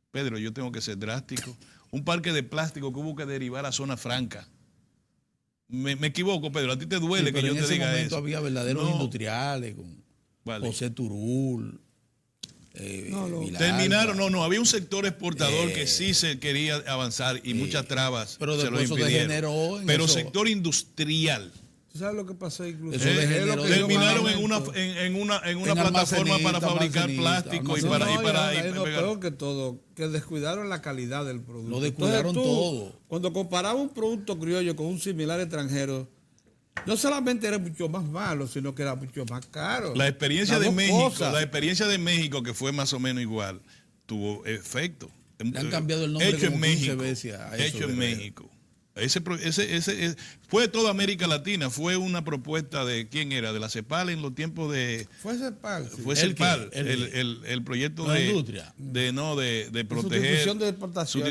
Pedro, yo tengo que ser drástico. Un parque de plástico que hubo que derivar a zona franca. Me equivoco, Pedro. A ti te duele que yo te diga eso. En ese momento había verdaderos industriales con José Turul. Había un sector exportador que sí se quería avanzar y muchas trabas pero se lo impidieron. Pero sector industrial. ¿Tú sabes lo que pasó incluso? Terminaron en una plataforma para fabricar plástico peor que todo, que descuidaron la calidad del producto. Lo descuidaron todo. Cuando comparaba un producto criollo con un similar extranjero, no solamente era mucho más malo, sino que era mucho más caro. La experiencia de México, que fue más o menos igual, tuvo efecto. Le han cambiado el nombre hecho en México. Hecho en México. Fue toda América Latina, fue una propuesta de ¿quién era? De la CEPAL en los tiempos de. Fue CEPAL. Sí. Fue CEPAL, el proyecto de industria. De proteger. Sustitución de exportación.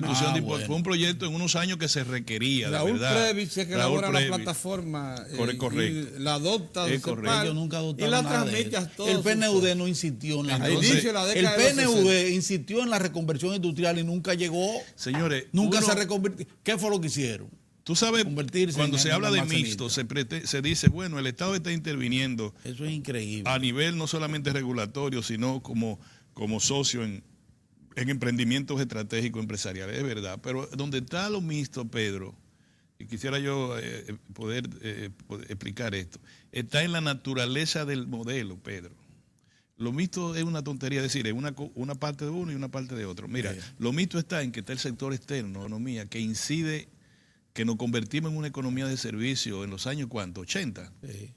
Fue un proyecto en unos años que se requería, la verdad. Previch que elabora la plataforma. Correcto. Y la adopta de CEPAL. Ellos nunca adoptaron y la transmite a todos. El PNUD no insistió en la El PNUD insistió en la reconversión industrial y nunca llegó. Señores. Nunca se reconvirtió. ¿Qué fue lo que hicieron? Tú sabes, cuando se habla de mixto, se dice, bueno, el Estado está interviniendo. Eso es increíble. A nivel no solamente regulatorio, sino como socio en emprendimientos estratégicos empresariales, es verdad. Pero donde está lo mixto, Pedro, y quisiera yo poder explicar esto, está en la naturaleza del modelo, Pedro. Lo mixto es una tontería, es decir, es una parte de uno y una parte de otro. Mira, lo mixto está en que está el sector externo, economía, que incide, que nos convertimos en una economía de servicio en los años, ¿cuánto? 80. Sí.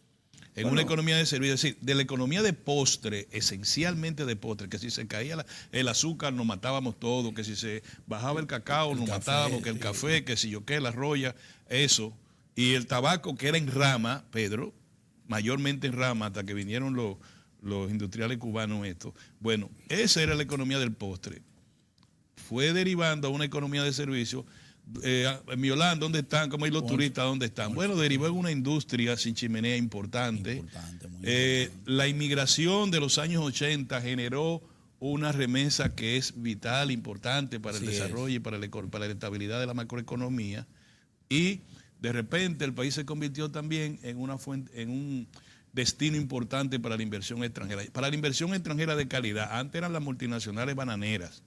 En una economía de servicio, es decir, de la economía de postre, esencialmente de postre, que si se caía el azúcar nos matábamos todos, que si se bajaba el cacao nos matábamos, que el café, que si yo qué, la roya, eso. Y el tabaco, que era en rama, Pedro, mayormente en rama, hasta que vinieron los industriales cubanos esto. Bueno, esa era la economía del postre. Fue derivando a una economía de servicio. Miolán, ¿dónde están? ¿Cómo hay los turistas? ¿Dónde están? Bueno, derivó en una industria sin chimenea importante. La inmigración de los años 80 generó una remesa que es vital, importante para el desarrollo y para la estabilidad de la macroeconomía. Y de repente el país se convirtió también en una fuente, en un destino importante para la inversión extranjera. Para la inversión extranjera de calidad. Antes eran las multinacionales bananeras,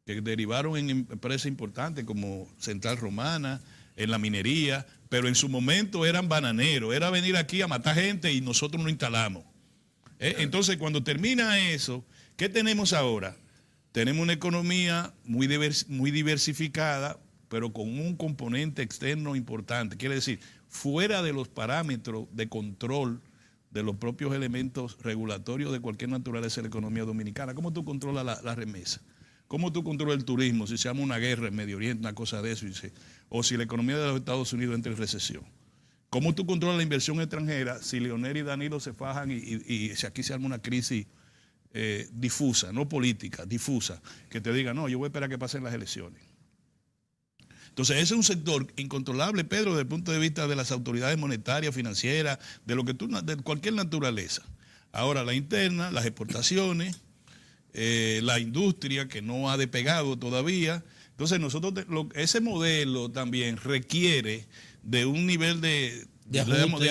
que derivaron en empresas importantes como Central Romana, en la minería, pero en su momento eran bananeros, era venir aquí a matar gente y nosotros nos instalamos. Entonces, cuando termina eso, ¿qué tenemos ahora? Tenemos una economía muy diversificada, pero con un componente externo importante. Quiere decir, fuera de los parámetros de control de los propios elementos regulatorios de cualquier naturaleza de la economía dominicana. ¿Cómo tú controlas la remesa? ¿Cómo tú controlas el turismo si se llama una guerra en Medio Oriente, una cosa de eso? O si la economía de los Estados Unidos entra en recesión. ¿Cómo tú controlas la inversión extranjera si Leonel y Danilo se fajan y si aquí se arma una crisis difusa, no política, difusa, que te diga, no, yo voy a esperar a que pasen las elecciones? Entonces, ese es un sector incontrolable, Pedro, desde el punto de vista de las autoridades monetarias, financieras, de cualquier naturaleza. Ahora, la interna, las exportaciones, la industria que no ha despegado todavía. Entonces, ese modelo también requiere de un nivel de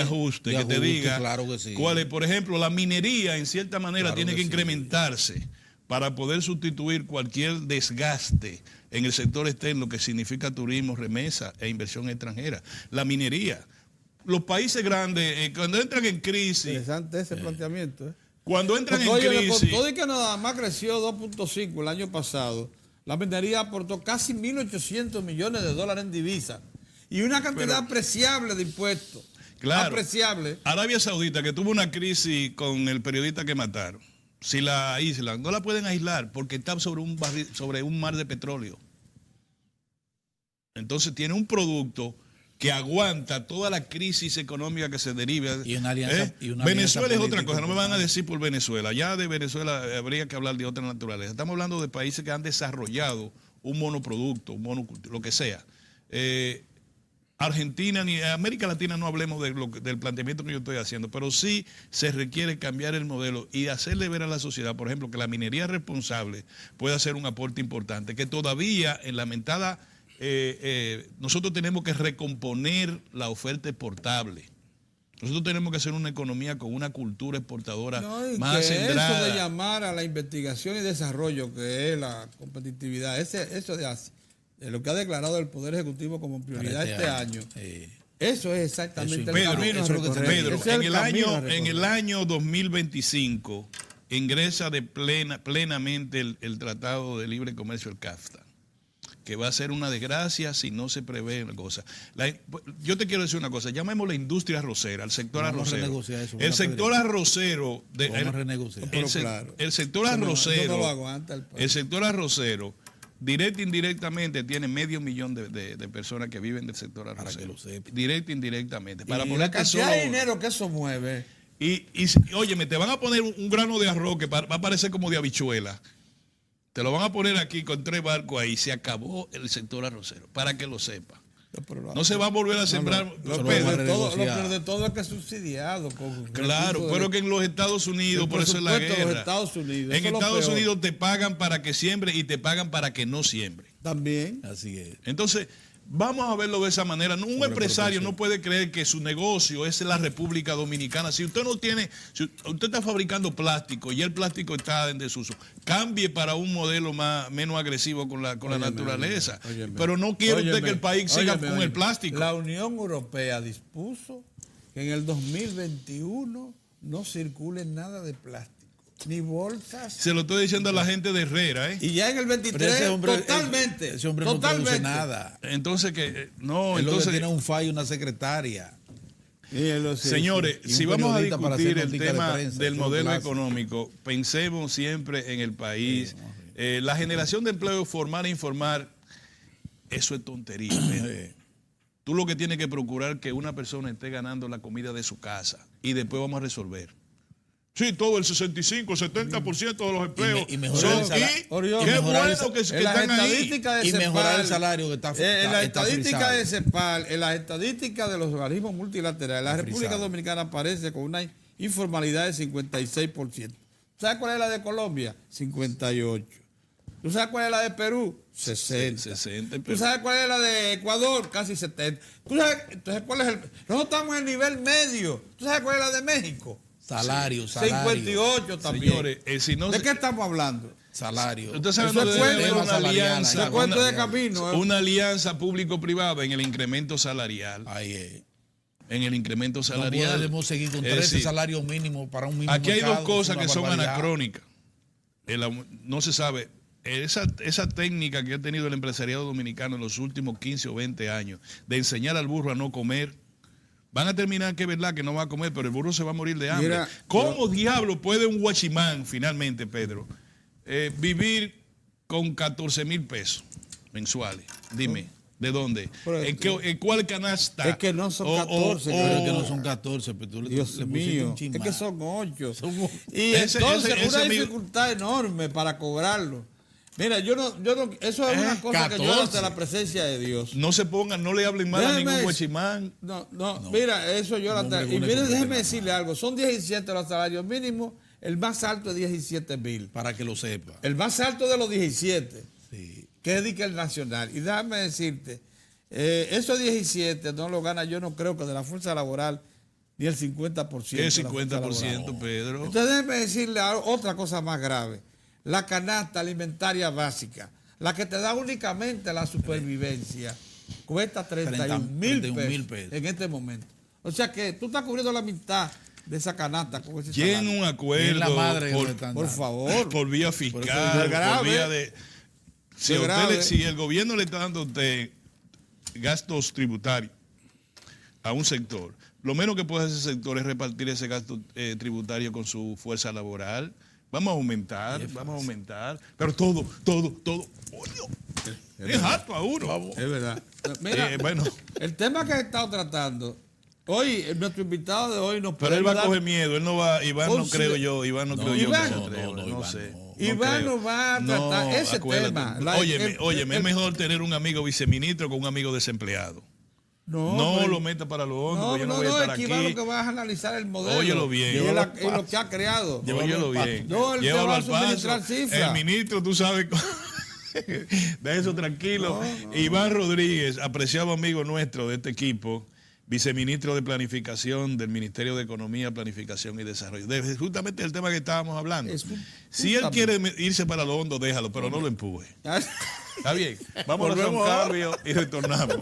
ajuste que te diga, claro que sí, cuál es. Por ejemplo, la minería en cierta manera claro tiene que incrementarse para poder sustituir cualquier desgaste en el sector externo que significa turismo, remesa e inversión extranjera. La minería. Los países grandes, cuando entran en crisis... Interesante ese planteamiento. Cuando entran en crisis... Con todo y que nada más creció 2.5 el año pasado, la minería aportó casi 1.800 millones de dólares en divisas y una cantidad apreciable de impuestos. Claro. Apreciable. Arabia Saudita, que tuvo una crisis con el periodista que mataron, si la aíslan, no la pueden aislar porque está sobre un mar de petróleo. Entonces tiene un producto que aguanta toda la crisis económica que se deriva. Y una alianza, Venezuela es otra cosa, no me van a decir por Venezuela. Ya de Venezuela habría que hablar de otra naturaleza. Estamos hablando de países que han desarrollado un monoproducto, lo que sea. Argentina ni América Latina no hablemos del planteamiento que yo estoy haciendo, pero sí se requiere cambiar el modelo y hacerle ver a la sociedad, por ejemplo, que la minería responsable puede hacer un aporte importante, que todavía en lamentada nosotros tenemos que recomponer la oferta exportable. Nosotros tenemos que hacer una economía con una cultura exportadora más centrada. Eso de llamar a la investigación y desarrollo, que es la competitividad, eso de lo que ha declarado el Poder Ejecutivo como prioridad este año. Eso es exactamente el camino a recorrer. Pedro, en el año 2025 ingresa plenamente el Tratado de Libre Comercio, el CAFTA, que va a ser una desgracia si no se prevé una cosa. Yo te quiero decir una cosa, llamemos la industria arrocera, el sector arrocero. El sector arrocero, el sector arrocero, directa e indirectamente tiene 500,000 de personas que viven del sector arrocero. Directa e indirectamente. Para poner la cantidad de dinero que eso mueve. Y óyeme, te van a poner un grano de arroz que va a parecer como de habichuela. Te lo van a poner aquí con 3 barcos ahí. Se acabó el sector arrocero, para que lo sepa. No se va a volver a sembrar. Lo peor de todo es que es subsidiado. Claro, pero que en los Estados Unidos, por eso es la guerra. Los Estados Unidos, en Estados Unidos te pagan para que siembre y te pagan para que no siembre. También. Así es. Entonces, vamos a verlo de esa manera. Un empresario no puede creer que su negocio es la República Dominicana. Si usted usted está fabricando plástico y el plástico está en desuso, cambie para un modelo menos agresivo con la naturaleza. Pero no quiere usted que el país siga con el plástico. La Unión Europea dispuso que en el 2021 no circule nada de plástico. ni bolsas. Se lo estoy diciendo a la gente de Herrera, ¿eh? Y ya en el 23, Pero ese hombre, totalmente. ese hombre no produce nada. Entonces, que no, Él entonces. lo que tiene un fallo, una secretaria. Señores, Y un si vamos a periodista para discutir hacer el notica de tema prensa, del eso es lo modelo que hace. económico, pensemos siempre en el país. La generación de empleo formal e informal, eso es tontería. Tú lo que tienes que procurar que una persona esté ganando la comida de su casa y después vamos a resolver. Sí, todo el 65, 70% de los empleos y mejorar el salario. y qué bueno que están ahí. Y mejorar el salario que está en la está estadística frisado. de CEPAL, en las estadísticas de los organismos multilaterales, la República frisado. Dominicana aparece con una informalidad de 56%. ¿Sabes cuál es la de Colombia? 58%. ¿Tú sabes cuál es la de Perú? 60%. 60 en ¿Tú Perú. sabes cuál es la de Ecuador? Casi 70%. ¿Tú sabes entonces cuál es el? Nosotros estamos en el nivel medio. ¿Tú sabes cuál es la de México? Salario. 58 también. Señores, si no ¿De se- qué estamos hablando? Salario. Usted sabe Eso dónde es debe cuento, haber una salarial, alianza, Ese cuento una- de camino. una alianza público-privada en el incremento salarial. Ahí es. En el incremento No salarial. podemos seguir con Es 13 decir, salarios mínimos para un mínimo Aquí hay mercado, dos cosas es que una son barbaridad. anacrónicas. No se sabe. Esa técnica que ha tenido el empresariado dominicano en los últimos 15 o 20 años de enseñar al burro a no comer, van a terminar que es verdad que no va a comer, pero el burro se va a morir de hambre. Mira, ¿Cómo diablo puede un guachimán, finalmente, Pedro, vivir con 14,000 pesos mensuales? Dime, ¿de dónde? Pero ¿En cuál canasta? es que no son 14, Pero es que no son 14, pero tú Dios le pusiste mío, un chin es que más. son 8. Son ocho. Y Ese- entonces ese una amigo- dificultad enorme para cobrarlo. Mira, yo no, eso es una cosa que yo 14. ante la presencia de Dios. No se pongan, no le hablen mal a Déjeme ningún decir- guachimán. No, mira, eso yo Un hombre Y con una mire, déjeme enfermedad. decirle algo, son 17 los salarios mínimos, el más alto es 17,000. Para que lo sepa. El más alto de los 17, Sí. que es el nacional. Y déjame decirte, esos 17 no lo gana, yo no creo que de la fuerza laboral ni el 50%. ¿Qué de la fuerza 50%, laboral. Pedro? Entonces déjeme decirle otra cosa más grave. La canasta alimentaria básica, la que te da únicamente la supervivencia, cuesta 31,000 pesos en este momento. O sea que tú estás cubriendo la mitad de esa canasta con ese Lleguen salario. un Y es acuerdo la madre que por, le están Por dando. favor. por vía eso fiscal, es grave. por vía de... Si, Es a usted grave. le- si el gobierno le está dando a usted gastos tributarios a un sector, lo menos que puede hacer ese sector es repartir ese gasto tributario con su fuerza laboral. Vamos a aumentar, pero todo. Coño, es harto a uno. Es verdad. Mira, Bueno, el tema que he estado tratando, hoy, nuestro invitado de hoy nos pero puede él va a ayudar. coger miedo, él no va, Iván no Consider- creo yo, Iván no creo yo que Iván. se atreva, No, no Iván sé. no. Iván creo. nos va a tratar ese acuérdate. tema. Óyeme, es mejor tener un amigo viceministro con un amigo desempleado. No pero- lo meta para lo hondo, No, porque yo no no, voy a no, estar es que aquí. Iván lo que va a analizar el modelo. Óyelo bien. Y Llévalo lo que ha creado. Óyelo bien. No, él te Llévalo va a al suministrar paso. cifras. El ministro, tú sabes. De eso tranquilo. Iván Rodríguez, apreciado amigo nuestro de este equipo, viceministro de Planificación del Ministerio de Economía, Planificación y Desarrollo. Justamente el tema que estábamos hablando. Si él quiere irse para lo hondo, déjalo, pero no lo empuje. Está bien. Vamos a hacer un Volvemos ahora. cambio y retornamos.